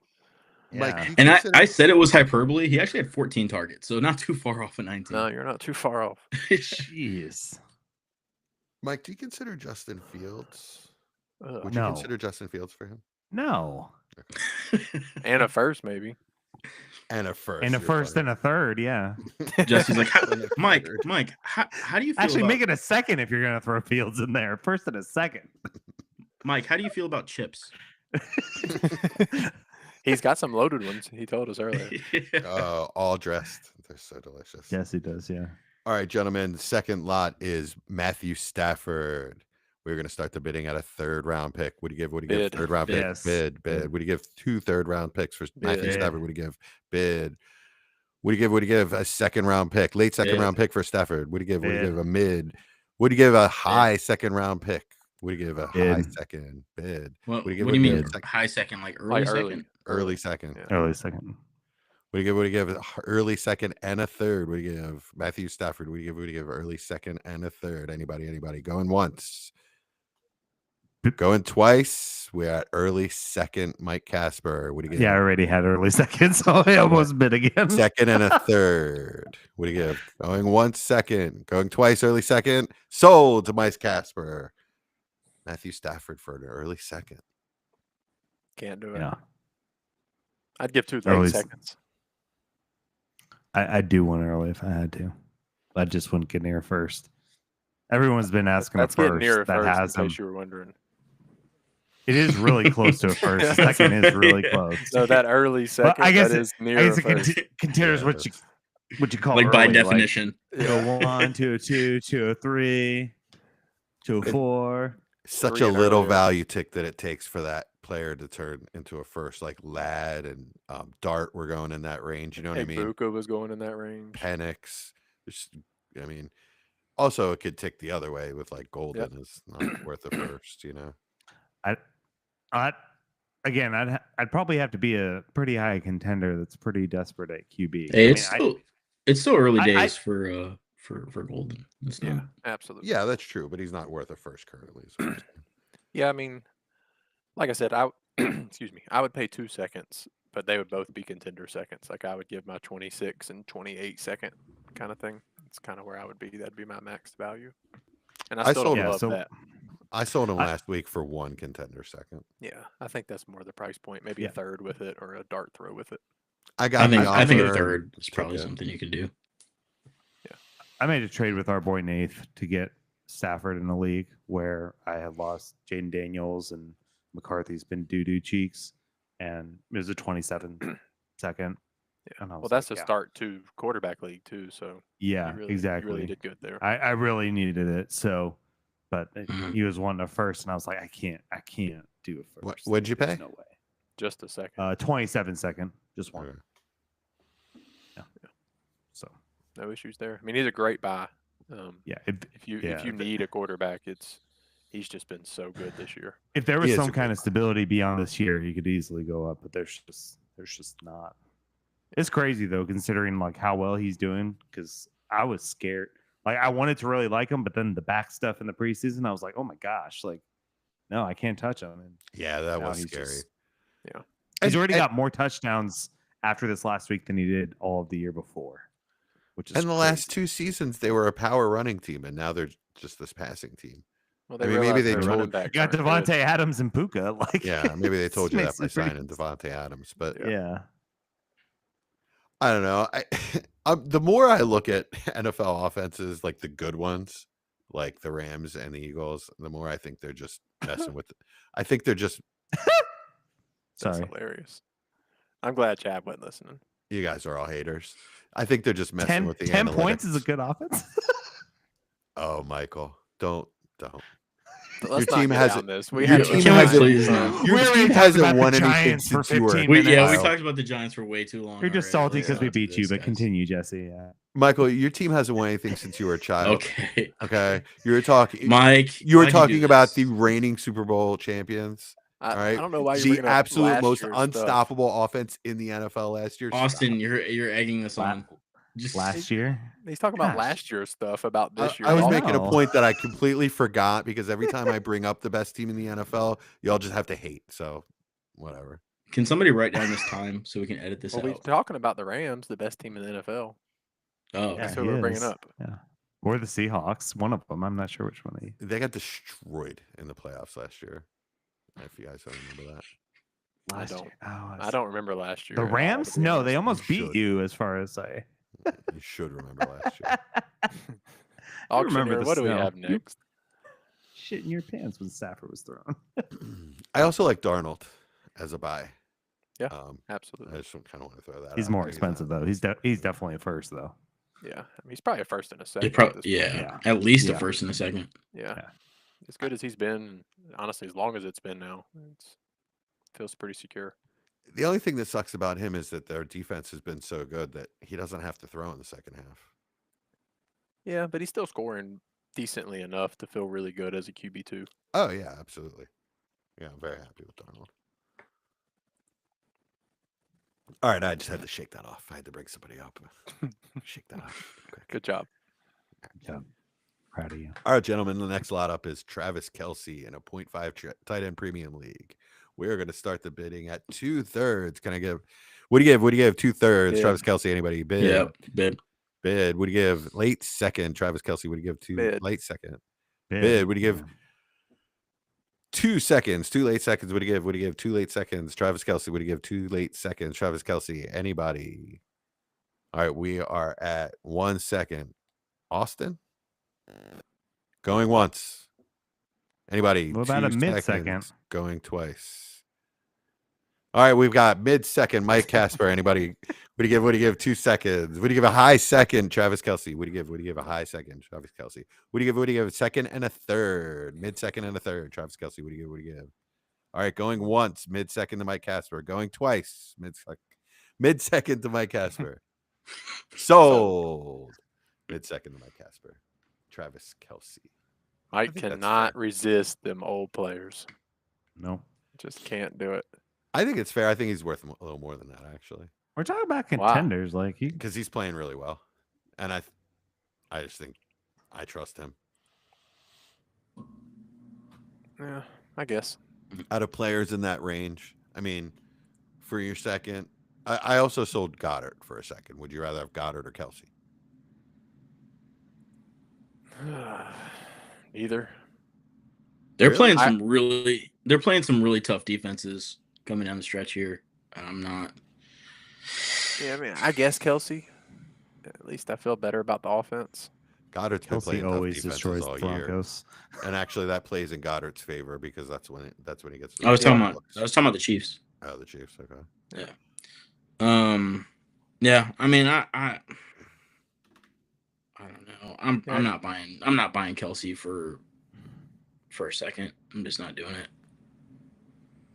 Mike, Yeah. and I said it was hyperbole. He actually had 14 targets, so not too far off of 19. No, you're not too far off. Jeez. Mike, do you consider Justin Fields? Would No. you consider Justin Fields for him? No. And a first, maybe. And a first. And a first and a third, yeah. Jesse's like, Mike, how do you feel Actually about... make it a second if you're gonna throw Fields in there. First and a second. Mike, how do you feel about chips? He's got some loaded ones. He told us earlier. All dressed. They're so delicious. Yes, he does, yeah. All right, gentlemen. The second lot is Matthew Stafford. We're going to start the bidding at a third round pick. What do you give? What do you give? Third round pick. Yes. Bid. What do you give? 2 third round picks for Matthew Bid. Stafford. What do you give? Bid. What do you give? What do you give? A second round pick. Late second round pick for Stafford. What do you give? What do you give? A mid. What do you give? A high second round pick. What do you give? A high second bid. What do you What mean high second? Like early second? Early second. Yeah. Early second. What do you give? What do you give? Early second and a third. What do you give? Matthew Stafford. What do you give? What do you give? Early second and a third. Anybody? Going once. Going twice. We're at early second. Mike Casper. What do you give? Yeah, I already had early second, so I almost bid again. Second and a third. What do you give? Going 1 second. Going twice. Early second. Sold to Mike Casper. Matthew Stafford for an early second. Can't do it. Yeah. I'd give 2 Early seconds. I'd do one early if I had to. I just wouldn't get near first. Everyone's been asking That's a getting first. near a that first, has in them. case you were wondering. It is really close to a first. Second is really close. So that early second, I guess that is near I guess a it first. considers what you call Like by early, definition. Like, go 1, 2, 2, 2, 3, 2, 4. Such 3 a and little earlier. value tick that it takes for that player to turn into a first, like Ladd and Dart were going in that range. You know what I mean? Buka was going in that range. Penix. I mean, also it could tick the other way with like Golden is not worth a first, you know. I'd probably have to be a pretty high contender that's pretty desperate at QB. Hey, it's still early days for for Golden. It's Yeah, not. absolutely. Yeah, that's true, but he's not worth a first currently. is what I'm saying. Yeah, I mean, like I said, excuse me, I would pay 2 seconds, but they would both be contender seconds. Like I would give my 26 and 28 second kind of thing. It's kind of where I would be. That'd be my max value. And I I still sold don't him. love so- that. I sold him I- last week for 1 contender second. Yeah, I think that's more the price point. Maybe Yeah. a third with it or a dart throw with it. I got the I think a offer third and is took probably it. something you could do. I made a trade with our boy Nath to get Stafford in the league where I had lost Jaden Daniels and McCarthy's been doo-doo cheeks, and it was a 27 second. Yeah. And I Well, was that's like, a yeah. start to quarterback league too. So Yeah, you exactly. really did good there. I really needed it. So, but Mhm. he was wanting a first, and I was like, I can't do a What- first. what'd you There's pay? No way. Just a second. 27 second, just one. Okay. So No issues there. I mean, he's a great buy. yeah, If you yeah, need a quarterback, he's just been so good this year. if there He was is some a kind great of stability beyond this year, he could easily go up. But there's just not. It's crazy though, considering like how well he's doing. Because I was scared. Like I wanted to really like him, but then the back stuff in the preseason, I was like, oh my gosh, like no, I can't touch him. And Yeah, that now was he's scary. just- Yeah. he's And- already and- got more touchdowns after this last week than he did all of the year before, which is And the last crazy. 2 seasons, they were a power running team, and now they're just this passing team. Well, I they mean, maybe realized they their told- running backs You got aren't good. Devontae Adams and Puka. Like Yeah, maybe they told you that makes by it pretty- signing Devontae Adams. But Yeah. I don't know. The more I look at NFL offenses, like the good ones, like the Rams and the Eagles, the more I think they're just messing with. I think they're just. That's Sorry. hilarious. I'm glad Chad wasn't listening. You guys are all haters. I think they're just messing 10, with the 10 points is a analytics. good offense. Oh, Michael, don't. But let's Your team not get has down it- this. We your had team the has Giants, it- please, so- no. Your We already team talked hasn't about the won anything Giants for since you were. 15 We minutes. we Kyle. talked about the Giants for way too long. You're just already. salty Let's because we not do beat you, this, but guys. continue, Jesse. Yeah. Michael, your team hasn't won anything since you were a child. Okay. Okay, you were talking. Mike, You were why'd do talking about the this? reigning Super Bowl champions. I, All right. I don't know why you're The bringing up absolute last most year's stuff. unstoppable offense in the NFL last year. Austin. You're egging us La- on. Just Last year. He's talking about Gosh. last year's stuff about this year. I was Oh, making a no. point that I completely forgot because every time I bring up the best team in the NFL, y'all just have to hate. So, whatever. Can somebody write down this time so we can edit this Well, we're out? talking about the Rams, the best team in the NFL. Oh, That's Yeah, who he we're bringing is. up. Yeah. Or the Seahawks. One of them. I'm not sure which one They got destroyed in the playoffs last year. If you guys don't remember that. I last don't. year. Oh, I don't remember last year. The at all, to Rams? be No, honest. they almost You beat should. you as far as I. You should remember last year. Auctioneer, the what do we snow. have You- next? Shit in your pants when Stafford was thrown. I also like Darnold as a buy. Yeah. I Absolutely. just kind of want to throw that. He's out more there. expensive though. He's definitely a first though. Yeah. I mean, he's probably a first and a second. It at pro- this point. yeah, Yeah. at least Yeah. a first and a second. Yeah. Yeah. As good as he's been, honestly, as long as it's been now, it's feels pretty secure. The only thing that sucks about him is that their defense has been so good that he doesn't have to throw in the second half. Yeah, but he's still scoring decently enough to feel really good as a QB2. Oh yeah, absolutely. Yeah, I'm very happy with Darnold. All right, I just had to shake that off. I had to bring somebody up. Shake that off. quick. Good job. Yeah. Proud of you. All right, gentlemen. The next lot up is Travis Kelce in a 0.5 tight end premium league. We are going to start the bidding at 2/3. Can I give? What do you give? What do you give? 2/3. Bid. Travis Kelce. Anybody bid? Yeah, bid. Bid. What do you give? Late second. Travis Kelce. What do you give? Bid. Late second. Bid. What do you give? 2 seconds. 2 late seconds. What do you give? What do you give? 2 late seconds. Travis Kelce. What do you give? 2 late seconds. Travis Kelce. Anybody? All right, we are at 1 second. Austin going once. Anybody? What about 2 a mid-second? seconds, going twice. All right, we've got mid-second. Mike Casper. Anybody? What do you give? What do you give? 2 seconds. What do you give? A high second. Travis Kelce. What do you give? What do you give? A high second. Travis Kelce. What do you give? What do you give? A second and a third. Mid-second and a third. Travis Kelce. What do you give? What do you give? All right, going once. Mid-second to Mike Casper. Going twice. Mid-second to Mike Casper. Sold. Mid-second to Mike Casper. Travis Kelce. Mike think that's cannot fair. resist them old players. No. Just can't do it. I think it's fair. I think he's worth a little more than that, actually, We're talking about Wow. contenders. Like he because he's playing really well. And I just think I trust him. Yeah, I guess. Out of players in that range, I mean, for your second, I also sold Goddard for a second. Would you rather have Goddard or Kelsey? Either. They're Really? playing some really tough defenses coming down the stretch here. I'm not. Yeah, I mean, I guess Kelsey. At least I feel better about the offense. Goddard's been Kelsey playing tough always defenses destroys all the year, Broncos. and actually that plays in Goddard's favor because that's when he gets. I was talking Yeah. about the Chiefs. Oh, the Chiefs. Okay. Yeah. Yeah. I mean, I don't know. I'm not buying Kelsey for a second. I'm just not doing it.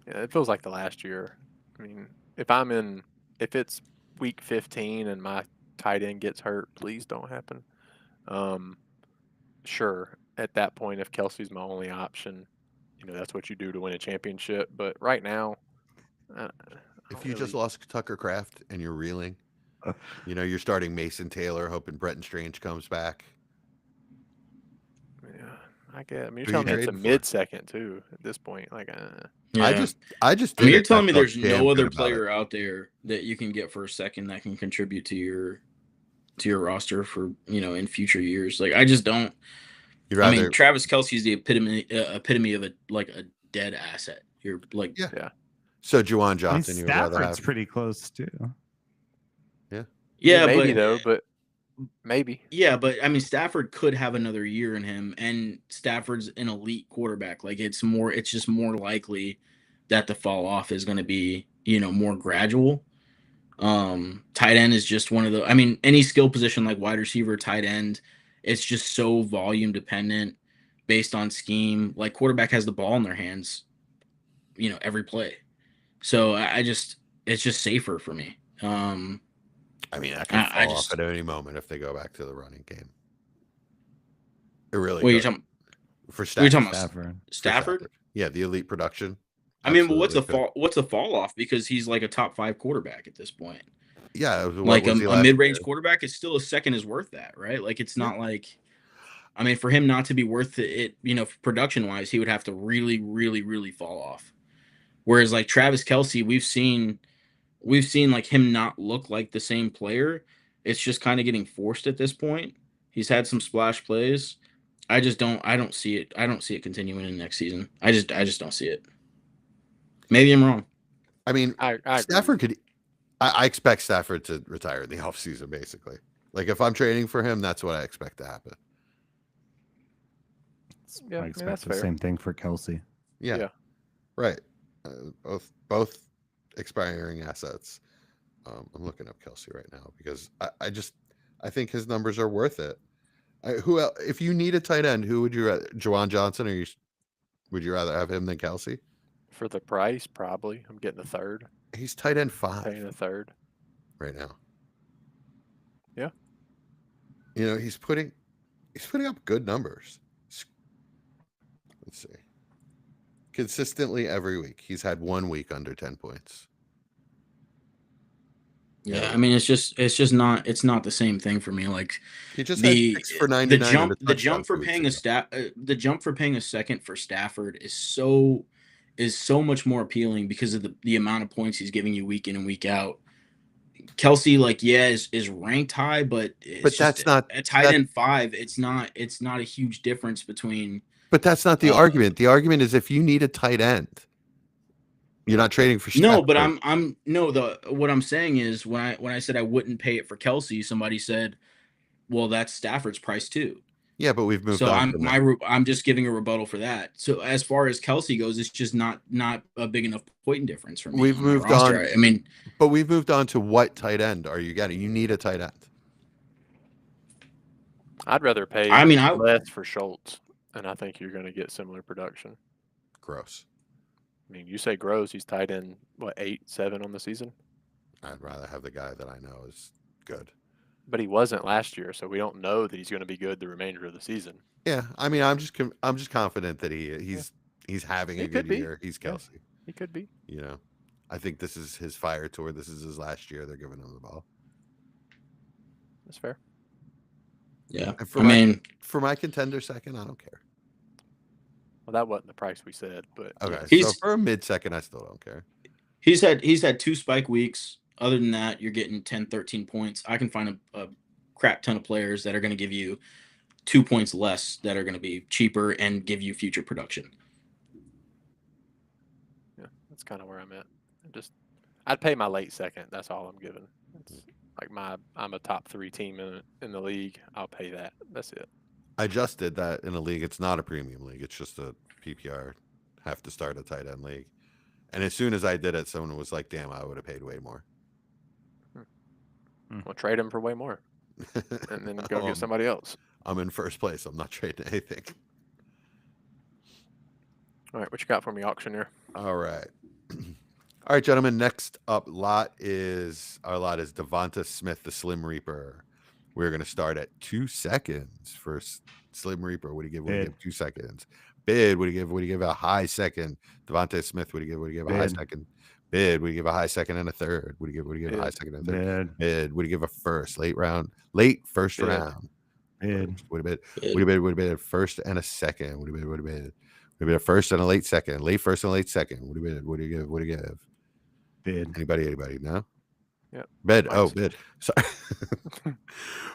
Yeah, it feels like the last year. I mean, if it's week 15 and my tight end gets hurt, please don't happen. Sure, at that point, if Kelsey's my only option, that's what you do to win a championship. But right now, I If don't you just really. lost Tucker Kraft and you're reeling, you're starting Mason Taylor, hoping Bretton Strange comes back. Yeah, I get. I mean, you're Who telling you me it's a trading for? mid-second too at this point. Like, Yeah. I just I did mean, you're it. telling I me felt there's damn no good other about it. player out there that you can get for a second that can contribute to your roster for in future years. Like, I just don't. You'd rather, I mean, Travis Kelsey's the epitome of a dead asset. You're like, yeah. So Juwan I mean, Johnson, you would rather Stafford's have. pretty close too. yeah, maybe but though, but maybe. yeah, but I mean, Stafford could have another year in him, and Stafford's an elite quarterback. Like, it's just more likely that the fall off is going to be more gradual. Tight end is just one of the. I mean, any skill position like wide receiver, tight end, it's just so volume dependent based on scheme. Like, quarterback has the ball in their hands, every play. So it's just safer for me. I mean, that could I fall just. off at any moment if they go back to the running game. It really What are you could. talking? For What are you talking about? Stafford. Stafford? Yeah, the elite production. I mean, but absolutely could. what's the fall off? Because he's like a top 5 quarterback at this point. Yeah, what Like was he a last mid-range year? quarterback is still a second is worth that, right? Like, it's not like, I mean, for him not to be worth it, production wise, he would have to really, really, really fall off. Whereas like Travis Kelsey, we've seen like him not look like the same player. It's just kind of getting forced at this point. He's had some splash plays. I don't see it. I don't see it continuing in next season. I just don't see it. Maybe I'm wrong. I mean, I agree. Stafford could. I expect Stafford to retire in the offseason, basically. Like, if I'm trading for him, that's what I expect to happen. Yeah, I I mean, expect that's the fair. same thing for Kelsey. Yeah. Right. Both expiring assets. I'm looking up Kelsey right now because I think his numbers are worth it. Who else, if you need a tight end, who would you rather? Juwan Johnson, or would you rather have him than Kelsey? For the price, probably. I'm getting a third. He's tight end Paying 5 a third. right now. Yeah. He's putting up good numbers. Let's see. Consistently every week. He's had 1 week under 10 points. Yeah, I mean, it's not the same thing for me. Like, He just had 6 for 99 and a the touchdown jump for 2 weeks paying ago. the jump for paying a second for Stafford is so much more appealing because of the amount of points he's giving you week in and week out. Kelsey, like, yeah, is ranked high, but it's that's not a tight end 5. It's not a huge difference between. But that's not the argument. The argument is if you need a tight end, you're not trading for Stafford. No, but what I'm saying is when I said I wouldn't pay it for Kelsey, somebody said, well, that's Stafford's price too. Yeah, but we've moved So on. I'm just giving a rebuttal for that. So as far as Kelsey goes, it's just not a big enough point difference for me. We've on my moved roster. on. I mean, but we've moved on to what tight end are you getting? You need a tight end. I'd rather pay less for Schultz, and I think you're going to get similar production. Gross. I mean, you say gross. He's tied in, 8, 7 on the season? I'd rather have the guy that I know is good. But he wasn't last year, so we don't know that he's going to be good the remainder of the season. Yeah, I mean, I'm just confident that he's having a good year. He's Kelsey. Yeah, he could be. I think this is his fire tour. This is his last year. They're giving him the ball. That's fair. Yeah. And for I my mean, for my contender second, I don't care. Well, that wasn't the price we said, but Okay, yes. so He's- for a mid second, I still don't care. he's had 2 spike weeks. Other than that, you're getting 10, 13 points. I can find a crap ton of players that are going to give you 2 points less that are going to be cheaper and give you future production. Yeah, that's kind of where I'm at. I'd pay my late second. That's all I'm giving. It's like I'm a top 3 team in the league. I'll pay that. That's it. I just did that in a league. It's not a premium league. It's just a PPR. Have to start a tight end league. And as soon as I did it, someone was like, "Damn, I would have paid way more." We'll trade him for way more, and then go get somebody else. I'm in first place. I'm not trading anything. All right, what you got for me, auctioneer? All right. All right, gentlemen. Next up our lot is Devonta Smith, the Slim Reaper. We're going to start at 2 seconds for Slim Reaper. What do you give? What do you Bid. give? 2 seconds. Bid. What do you give? What do you give? A high second. Devonta Smith. What do you give? What do you give? A high Bid. second. Bid. What do you give? A high second and a third. What do you give? What do you give? A high Bid. second and a third. Bid. Bid. What do you give? A first. Late first Bid. round. Bid. What do you bid? Bid. What do you bid? What do you bid? First and a second. What do you bid? What do you bid? What do you bid? A first and a late second. Late first and a late second. What do you bid? What do you give? What do you give? Bid. Anybody? No? Yep. Bid. Mike's- Oh, bid. Sorry.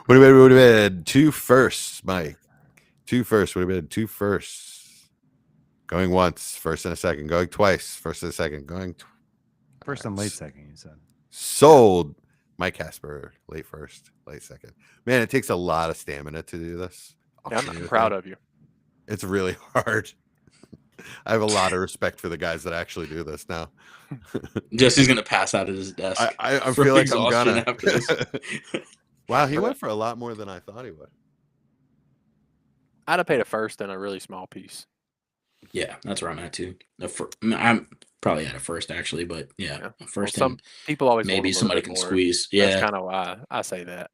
What do you bid? What do you bid? 2 firsts, Mike. 2 firsts. What do you bid? 2 firsts. Going once. First and a second. Going twice. First and a second. Going First and late second, you said. sold. Mike Casper. Late first. Late second. Man, it takes a lot of stamina to do this. Yeah, I'm proud of you. It's really hard. I have a lot of respect for the guys that actually do this now. Jesse's going to pass out at his desk. I from feel like I'm exhaustion gonna. after this. Wow, he went for a lot more than I thought he would. I'd have paid a first and a really small piece. Yeah, that's where I'm at too. I'm probably at a first actually, but yeah, Yeah. a first Well, some and people always want maybe a little somebody bit can more. squeeze. That's Yeah, kind of why I say that.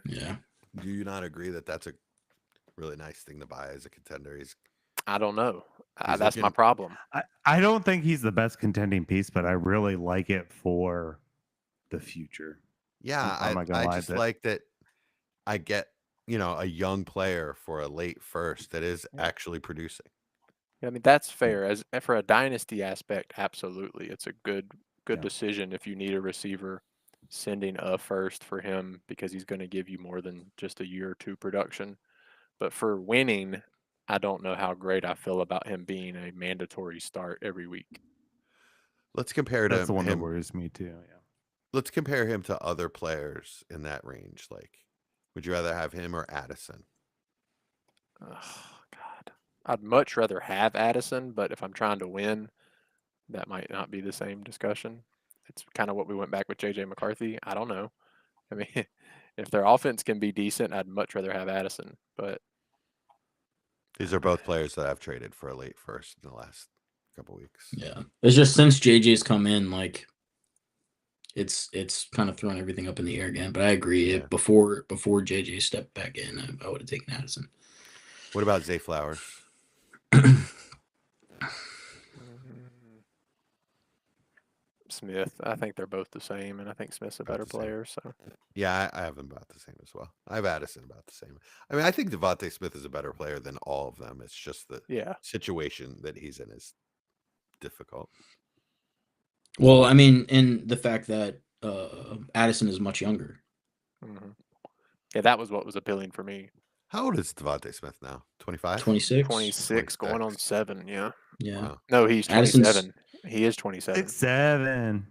yeah. Do you not agree that that's a really nice thing to buy as a contender? I don't know. He's That's my looking- problem. I don't think he's the best contending piece, but I really like it for the future. Yeah, I'm not gonna I lie, just that- like that I get, a young player for a late first that is Yeah. actually producing. Yeah, I mean, that's fair. As for a dynasty aspect, absolutely, it's a good Yeah. decision if you need a receiver. Sending a first for him because he's going to give you more than just a year or two production. But for winning, I don't know how great I feel about him being a mandatory start every week. Let's compare That's the one that him. worries me too. Yeah. Let's compare him to other players in that range. Like, would you rather have him or Addison? Oh, God. I'd much rather have Addison, but if I'm trying to win, that might not be the same discussion. It's kind of what we went back with JJ McCarthy. I don't know. I mean, if their offense can be decent, I'd much rather have Addison. But These are both players that I've traded for a late first in the last couple weeks. Yeah. It's just since JJ's come in, like it's kind of thrown everything up in the air again. But I agree. Yeah. Before JJ stepped back in, I would have taken Addison. What about Zay Flowers? Smith, I think they're both the same, and I think Smith's a About better the same. player. So Yeah, I have them about the same as well. I have Addison about the same. I mean, I think Devontae Smith is a better player than all of them. It's just the yeah, situation that he's in is difficult. Well, I mean, and the fact that Addison is much younger. hmm yeah, that was what was appealing for me. How old is Devontae Smith now? 25? 26. 26, going on 26. 7. Yeah, Yeah. Wow. no, he's Addison's- 27. He is 27. 6'7".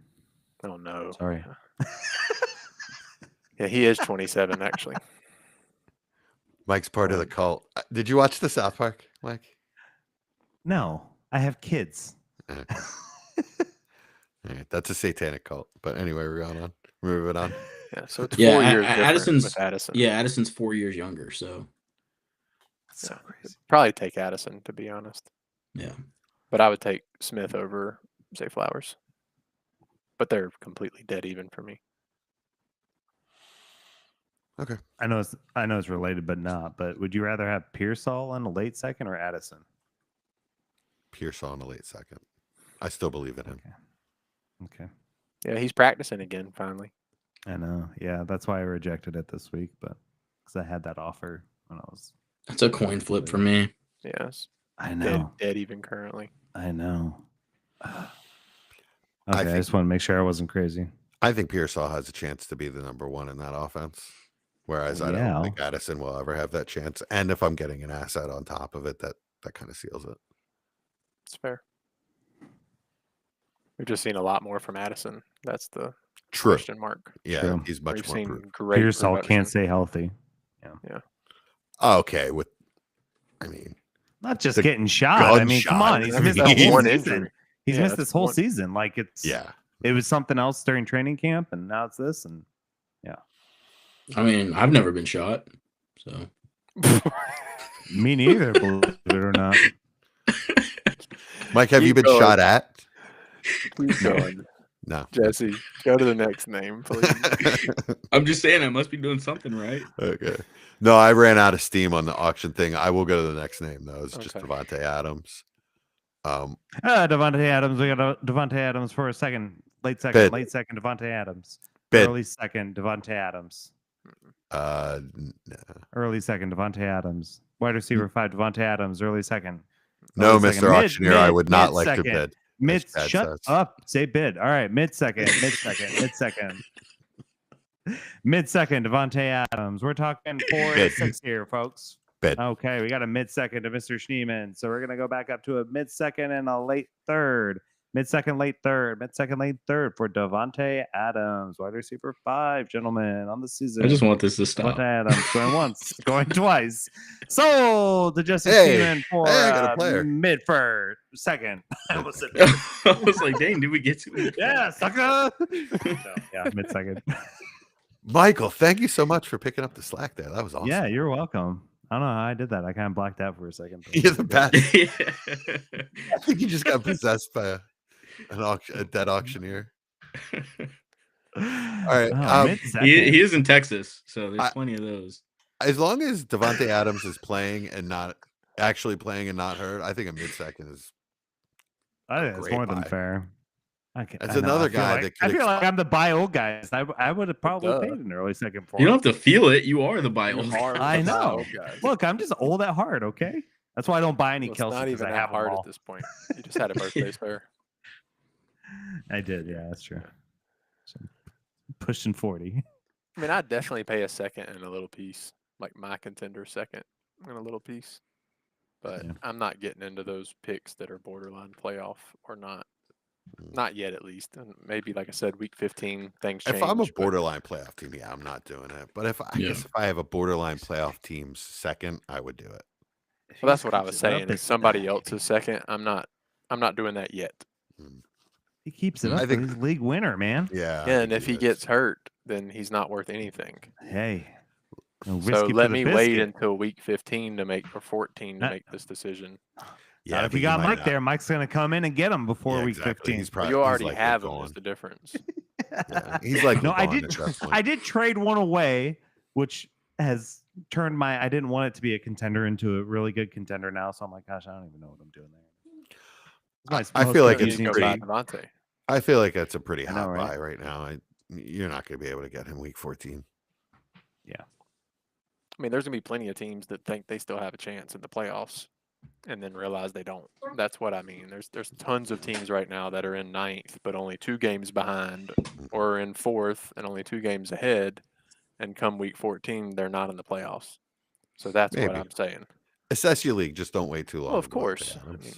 Oh no, Sorry. yeah, he is 27 actually. Mike's part of the cult. Did you watch the South Park, Mike? No, I have kids. Okay. All right, that's a satanic cult. But anyway, we're going on. We're moving on. Yeah, so it's Yeah, 4 years different Addison's- with Addison. Yeah, Addison's 4 years younger. So So Yeah. crazy. Probably take Addison to be honest, yeah. but I would take Smith over Zay Flowers. But they're completely dead even for me. Okay. I know it's related, but not. But would you rather have Pearsall in a late second or Addison? Pierce on a late second. I still believe in him. Okay. Yeah, he's practicing again finally. I know. Yeah, that's why I rejected it this week, but because I had that offer when I was. That's a coin flip for me. Yeah, it's I dead, know. dead even currently. I know. I Okay, I think- just want to make sure I wasn't crazy. I think Pearsall has a chance to be the number one in that offense. Whereas I Yeah. don't think Addison will ever have that chance. And if I'm getting an asset on top of it, that kind of seals it. It's fair. We've just seen a lot more from Addison. That's the True. question mark. Yeah, True. he's much We've more seen prudent. great Pearsall production. can't stay healthy. Okay, I mean, Not just The getting shot. I mean, come gunshot. on. He's That's missed that the whole one season. injury. He's Yeah, missed that's this whole one- season. Like yeah. it was something else during training camp, and now it's this. And I mean, I've never been shot, so me neither, believe it or not. Mike, have you Keep been going. shot at? Keep going. No. Jesse, go to the next name, please. I'm just saying I must be doing something right. Okay. No, I ran out of steam on the auction thing. I will go to the next name though. It's just Okay. Devontae Adams. Devontae Adams. We got Devontae Adams for a second. Late second. Bid. Late second. Devontae Adams. Bid. Early second. Devontae Adams. No, Early second. Devontae Adams. Wide receiver 5. Devontae Adams. Early second. no, Early second. Mr. Auctioneer, I would not like to mid-second. bid. Mid. as Chad Shut says. up. Say bid. All right. Mid second. Mid second. Mid second. Mid second. Devontae Adams. We're talking 4 Bid. and 6 here, folks. Bid. Okay, we got a mid second to Mr. Schneeman. So we're gonna go back up to a mid second and a late third. Mid second, late third. Mid second, late third for Devontae Adams, wide receiver 5, gentlemen, on the season. I just want this to stop. Devontae Adams going once, going twice. Sold to Jesse Hey, Schneeman for hey, I got a player. mid third, second. I almost said I was like, dang, did we get to it? yeah, sucker. No, yeah, mid second. Michael, thank you so much for picking up the slack there. That was awesome. Yeah, you're welcome. I don't know how I did that. I kind of blacked out for a second. but- You're the best. Yeah. I think you just got possessed by a dead auctioneer. All right, He is in Texas, so there's I- plenty of those. As long as Devontae Adams is playing and not actually playing and not hurt, I think a mid second is. I think it's Great more than buy. fair. That's another guy that I could feel like I'm the buy old guys. I would have probably Duh. paid an early second for. You him. don't have to feel it. You are the buy You old. are I the know. old guys. Look, I'm just old at heart. Okay, that's why I don't buy any Well, it's Kelsey not because even I that have them hard all. at this point. You just had a birthday spare. I did. Yeah, that's true. So, pushing 40. I mean, I'd definitely pay a second and a little piece, like my contender second and a little piece. But Yeah. I'm not getting into those picks that are borderline playoff or not. Not yet, at least. And maybe, like I said, week 15, things change. If I'm a but borderline playoff team, yeah, I'm not doing it. But I Yeah. guess if I have a borderline playoff team's second, I would do it. well, that's what I was saying. Is somebody else's second. I'm not doing that yet. He keeps it I up. think- He's league winner, man. Yeah. I Yeah, think and if he is. gets hurt, then he's not worth anything. Hey. No So risky for let the me wait biscuit. until week 15 to make or 14 to Not- make this decision. Not if but you got might Mike not. there, Mike's gonna come in and get him before Yeah, week exactly. 15. He's Well, probably you already like have him. gone. Is the difference. Yeah, he's like No, I gone did. at that point. I did trade one away, which has turned my. I didn't want it to be a contender into a really good contender now. So I'm like, gosh, I don't even know what I'm doing there. It's my I most feel like favored it's You team. go buy pretty- Devontae. I feel like that's a pretty I know, hot right? buy right now. You're not going to be able to get him week 14. I mean, there's gonna be plenty of teams that think they still have a chance in the playoffs, and then realize they don't. That's what I mean. There's tons of teams right now that are in 9th, but only 2 games behind, or in 4th and only 2 games ahead, and come week 14, they're not in the playoffs. So that's what Maybe. I'm saying. Assess your league. Just don't wait too long. Well, of to Devontae course. I Adams. mean,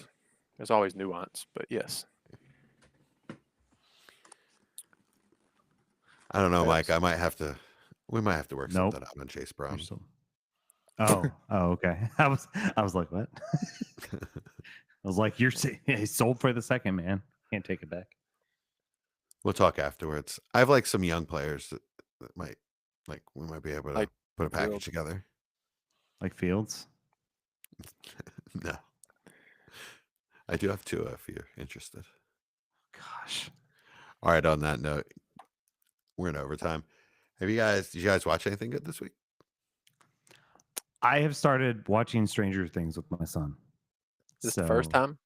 there's always nuance, but yes. I don't know, Mike. Yes. We might have to work Nope. something out on Chase Brown. Oh, okay. I was like, what? I was like, he sold for the second, man. Can't take it back. We'll talk afterwards. I have like some young players that might, like, we might be able to Like put a package Fields. together. Like Fields. No. I do have 2 if you're interested. Gosh. All right. On that note, we're in overtime. Did you guys watch anything good this week? I have started watching Stranger Things with my son. Is this the first time?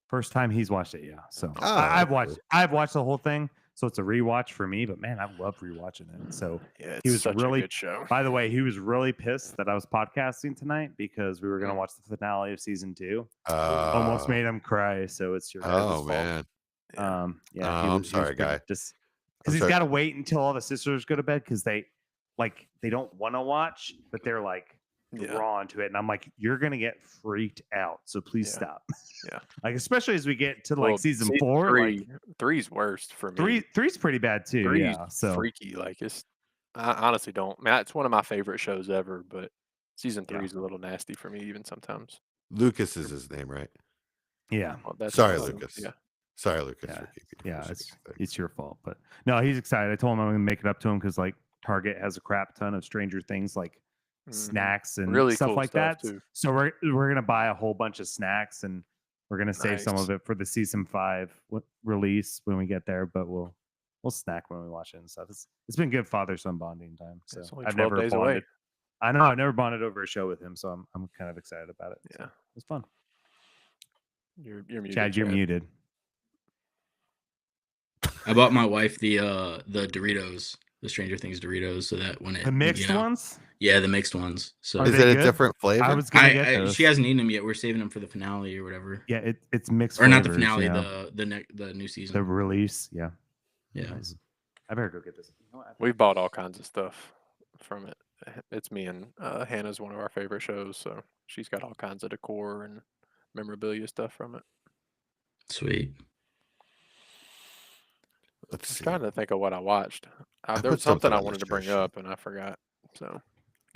First time he's watched it, yeah. So Oh, I've that's watched cool. I've watched the whole thing. so it's a rewatch for me. But man, I love rewatching it. So Yeah, it's he was such really a good show. By the way, he was really pissed that I was podcasting tonight because we were going to Mm. watch the finale of season 2. Almost made him cry. So it's your guys' Oh fault. man. Yeah. Yeah, I'm sorry, pretty guy. Just I'm because he's sorry. got to wait until all the sisters go to bed because they don't want to watch, but they're like Yeah. drawn to it, and I'm like, you're gonna get freaked out, so please Yeah. stop. Yeah. Like especially as we get to Well, like season 4, three's worst for me. like three's pretty bad too. Three's Yeah, so freaky. Like I honestly don't. Man, it's one of my favorite shows ever, but season 3 is a little nasty for me even sometimes. Lucas is his name, right? yeah, Well, that's Sorry, awesome. Lucas. Yeah. Sorry, Lucas. Yeah. For keeping yeah, forcing things. it's your fault. But no, he's excited. I told him I'm gonna make it up to him because like Target has a crap ton of Stranger Things like Mhm. snacks and Really stuff cool like stuff, that. too. So we're gonna buy a whole bunch of snacks and we're gonna save some Nice. of it for the season 5 release when we get there. But we'll snack when we watch it and stuff. It's been good father-son bonding time. So It's only I've 12 never days bonded. away. I know I've never bonded over a show with him, so I'm kind of excited about it. So Yeah. it's fun. You're muted. Chad, you're muted. I bought my wife the Doritos, the Stranger Things Doritos, so that when it The mixed ones? yeah, the mixed ones. So Are Is they it a good? different flavor? I was gonna get those. she hasn't eaten them yet. We're saving them for the finale or whatever. Yeah, it's mixed. Or not the flavors, finale, yeah. the new season. The release. Yeah. Yeah. Nice. I better go get this. You know what? We've bought all kinds of stuff from it. It's me and Hannah's one of our favorite shows, so she's got all kinds of decor and memorabilia stuff from it. Sweet. Let's I'm see. trying to think of what I watched. I There put was something something I on the wanted to show bring sheet. up and I forgot. So. guess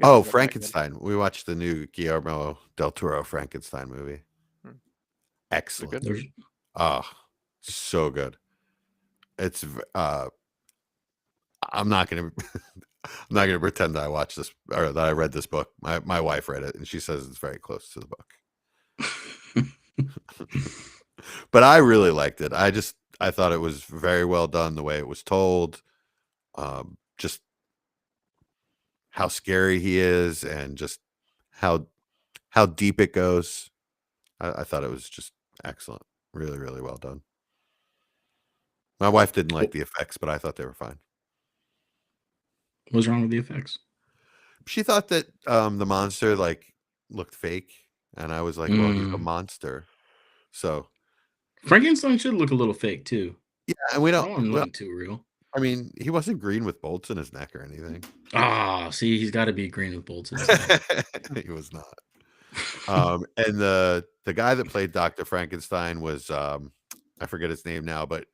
Oh, we'll go back in. Frankenstein. We watched the new Guillermo del Toro Frankenstein movie. Hmm. Excellent. good? There's Oh, so good. It's I'm not gonna I'm not gonna pretend that I watched this or that I read this book. My wife read it and she says it's very close to the book. But I really liked it. I thought it was very well done the way it was told. Just how scary he is and just how deep it goes. I thought it was just excellent. Really, really well done. My wife didn't like the effects, but I thought they were fine. What's wrong with the effects? She thought that the monster like looked fake, and I was like, "Well, he's a monster." So Frankenstein should look a little fake too. yeah, and we I don't want him don't. Well, looking too real. I mean, he wasn't green with bolts in his neck or anything. Ah, see, he's got to be green with bolts in his neck. He was not. And the guy that played Dr. Frankenstein was I forget his name now, but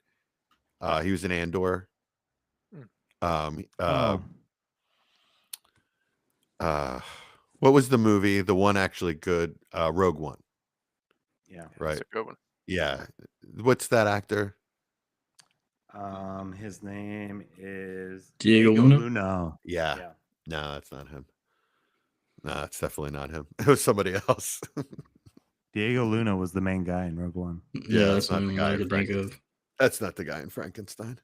he was in Andor. What was the movie? The one actually good, Rogue One. Yeah. Right. That's a good one. Yeah. What's that actor? His name is Diego Luna? Yeah. Yeah. No, that's not him. No, it's definitely not him. It was somebody else. Diego Luna was the main guy in Rogue One. Yeah, that's that's not the the only guy one I in could think of. That's not the guy in Frankenstein.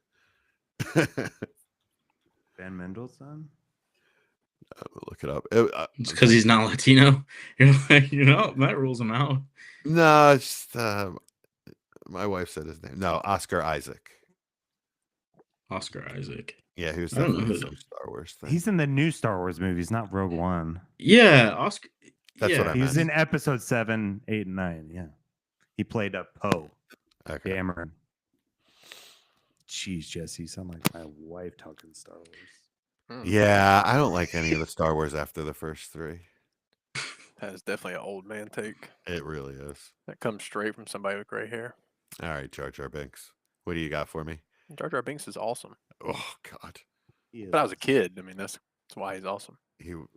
Ben Mendelsohn? Look it up. It's because he's not Latino. You're like, that rules him out. No, it's just, my wife said his name. No, Oscar Isaac. Oscar Isaac. Yeah, he was I don't know definitely who some Star Wars thing. He's in the new Star Wars movies, not Rogue One. Yeah, Oscar. That's what I He was meant. in episode 7, 8, and 9. Yeah. He played a Poe. Okay. Dameron. Jeez, Jesse, you sound like my wife talking Star Wars. Yeah, I don't like any of the Star Wars after the first 3. That is definitely an old man take. It really is. That comes straight from somebody with gray hair. All right, Jar Jar Binks. What do you got for me? Jar Jar Binks is awesome. Oh God, But I was a kid. I mean, that's why he's awesome. he was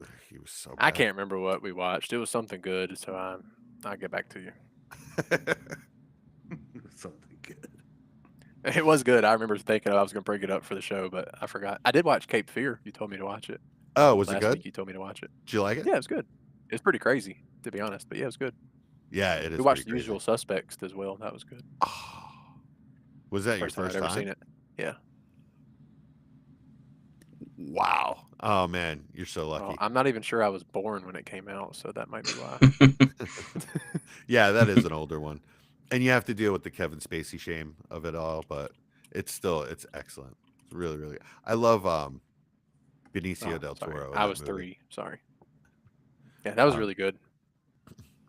so bad. I can't remember what we watched. It was something good, so I'll get back to you. Something good. It was good. I remember thinking I was going to bring it up for the show, but I forgot. I did watch Cape Fear. You told me to watch it. Oh, was it Last good? week you told me to watch it. Did you like it? Yeah, it was good. It was pretty crazy, to be honest, but yeah, it was good. Yeah, it is. We watched The pretty crazy. Usual Suspects as well. That was good. Oh. Was that your First time first I'd ever time? seen it. Yeah. Wow. Oh man, you're so lucky. Well, I'm not even sure I was born when it came out, so that might be why. Yeah, that is an older one, and you have to deal with the Kevin Spacey shame of it all. But it's excellent. It's really, really. I love Benicio del Sorry. Toro. in I that was movie. 3. Sorry. Yeah, that was really good.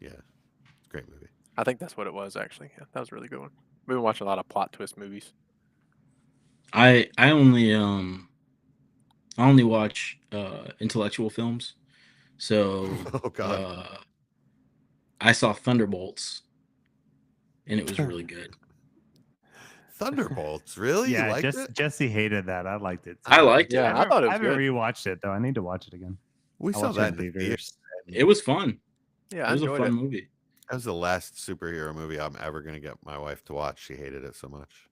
Yeah, it's a great movie. I think that's what it was actually. Yeah, that was a really good one. We've been watching a lot of plot twist movies. I only watch intellectual films. So Oh God. I saw Thunderbolts, and it was really good. Thunderbolts, really? You Yeah, liked it? Jesse hated that. I liked it. I liked Yeah, it. I thought it I was haven't good. rewatched it though. I need to watch it again. We I saw watched that it in the theater. theaters. It was fun. Yeah, It I was a enjoyed fun it. movie. That was the last superhero movie I'm ever gonna get my wife to watch. She hated it so much.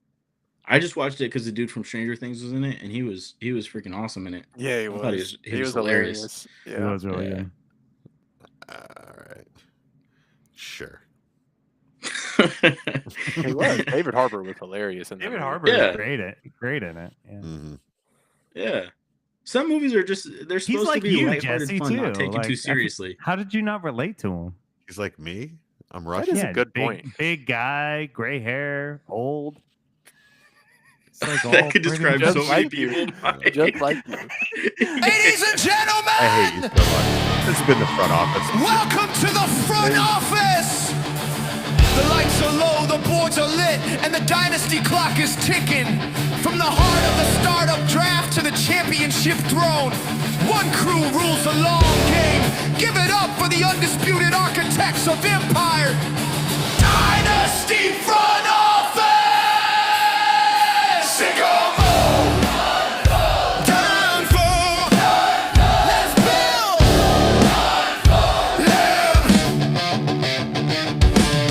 I just watched it because the dude from Stranger Things was in it, and he was freaking awesome in it. Yeah, he I was. thought he was hilarious. It Yeah. was really Yeah. good. All right, sure. He was. David Harbour was hilarious in that David movie. Harbour Yeah. is great in it. Yeah. Mm-hmm. Yeah. Some movies are just they're He's supposed like to be you, lighthearted Jesse, fun, not too. taken Like, too seriously. How did you not relate to him? He's like me. I'm That Russian. is a good big, point. Big guy, gray hair, old. It's like all That could pretty describe much- so Just many like you. people. Mike. Just like you. Ladies and gentlemen, I hate you so much. This has been the front office. welcome to the front office. The lights are low, the boards are lit, and the dynasty clock is ticking. From the heart of the startup draft to the championship throne, one crew rules the long game. Give it up for the undisputed architects of empire. Dynasty front office. Sycamore. Time for. Let's build.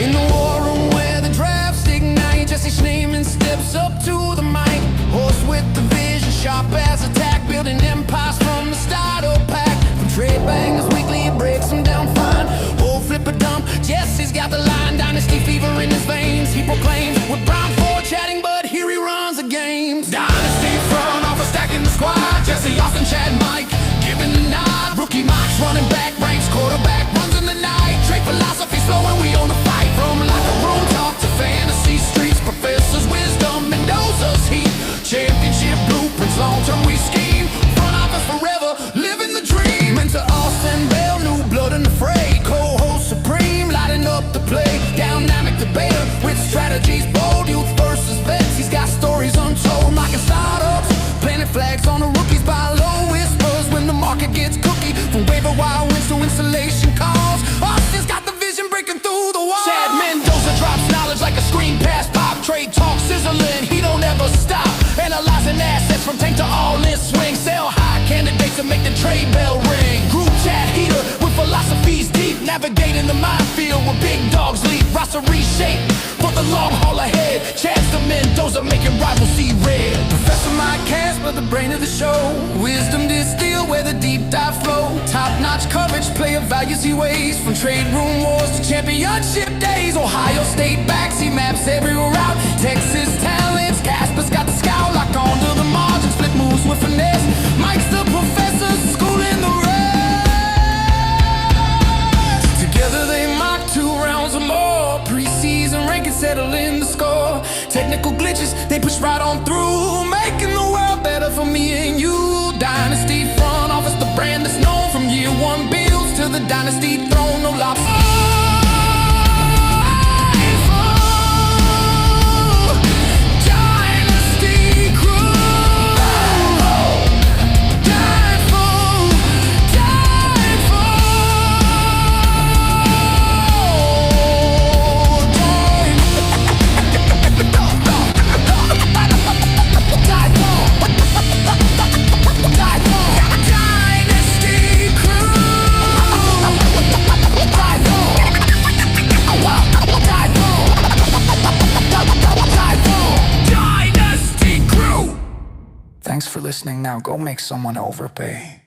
In the war room where the drafts ignite, Jesse Schneeman steps up to the mic. Horse with the vision, sharp as attack, building empires from the starter pack. From trade bangers weekly, he breaks them down fine. Oh, flip a dump, Jesse's got the line. Dynasty fever in his veins, he proclaims. With Brown Ford chatting, but here he runs the games. Dynasty front office stacking the squad. Jesse, Austin, Chad, Mike, giving the nod. Rookie Mox running back, ranks quarterback, runs in the night. Trade philosophy's flowing, we own the fight. From locker room talk to fantasy streets, professors' wisdom, Mendoza's heat. Championship blueprints, long-term we scheme. Front office forever, living the dream. Into Austin Bell, new blood in the fray. Co-host supreme, lighting up the play. Dynamic debater with strategies bold. Youth versus vets, he's got stories untold. Knocking startups, planting flags on the rookies by low whispers. When the market gets cookie, from waiver wire wins to installation calls. Austin's got the vision breaking through the wall. Chad Mendoza drops knowledge like a screen pass pop. Trade talk sizzling, he don't ever stop. Analyzing assets from tank to all-in swing. Sell high candidates to make the trade bell ring. Group chat heater with philosophies deep. Navigating the minefield where big dogs leap. Roster reshape for the long haul ahead. Chance to Mendoza making rivals see red. Professor Mike Casper, the brain of the show. Wisdom distilled where the deep dive flow. Top-notch coverage, player values he weighs. From trade room wars to championship days. Ohio State backs, he maps every route. Texas talents, Casper's got the scout. Lock onto the margins, flip moves with finesse. Mike's the professor, schooling the rest. Together they mock 2 rounds or more. Preseason ranking settle in the score. Technical glitches, they push right on through. Making the world better for me and you. Dynasty front office, the brand that's known from year one builds to the dynasty throne. No lobster. Dynasty crew. Thanks for listening. Now go make someone overpay.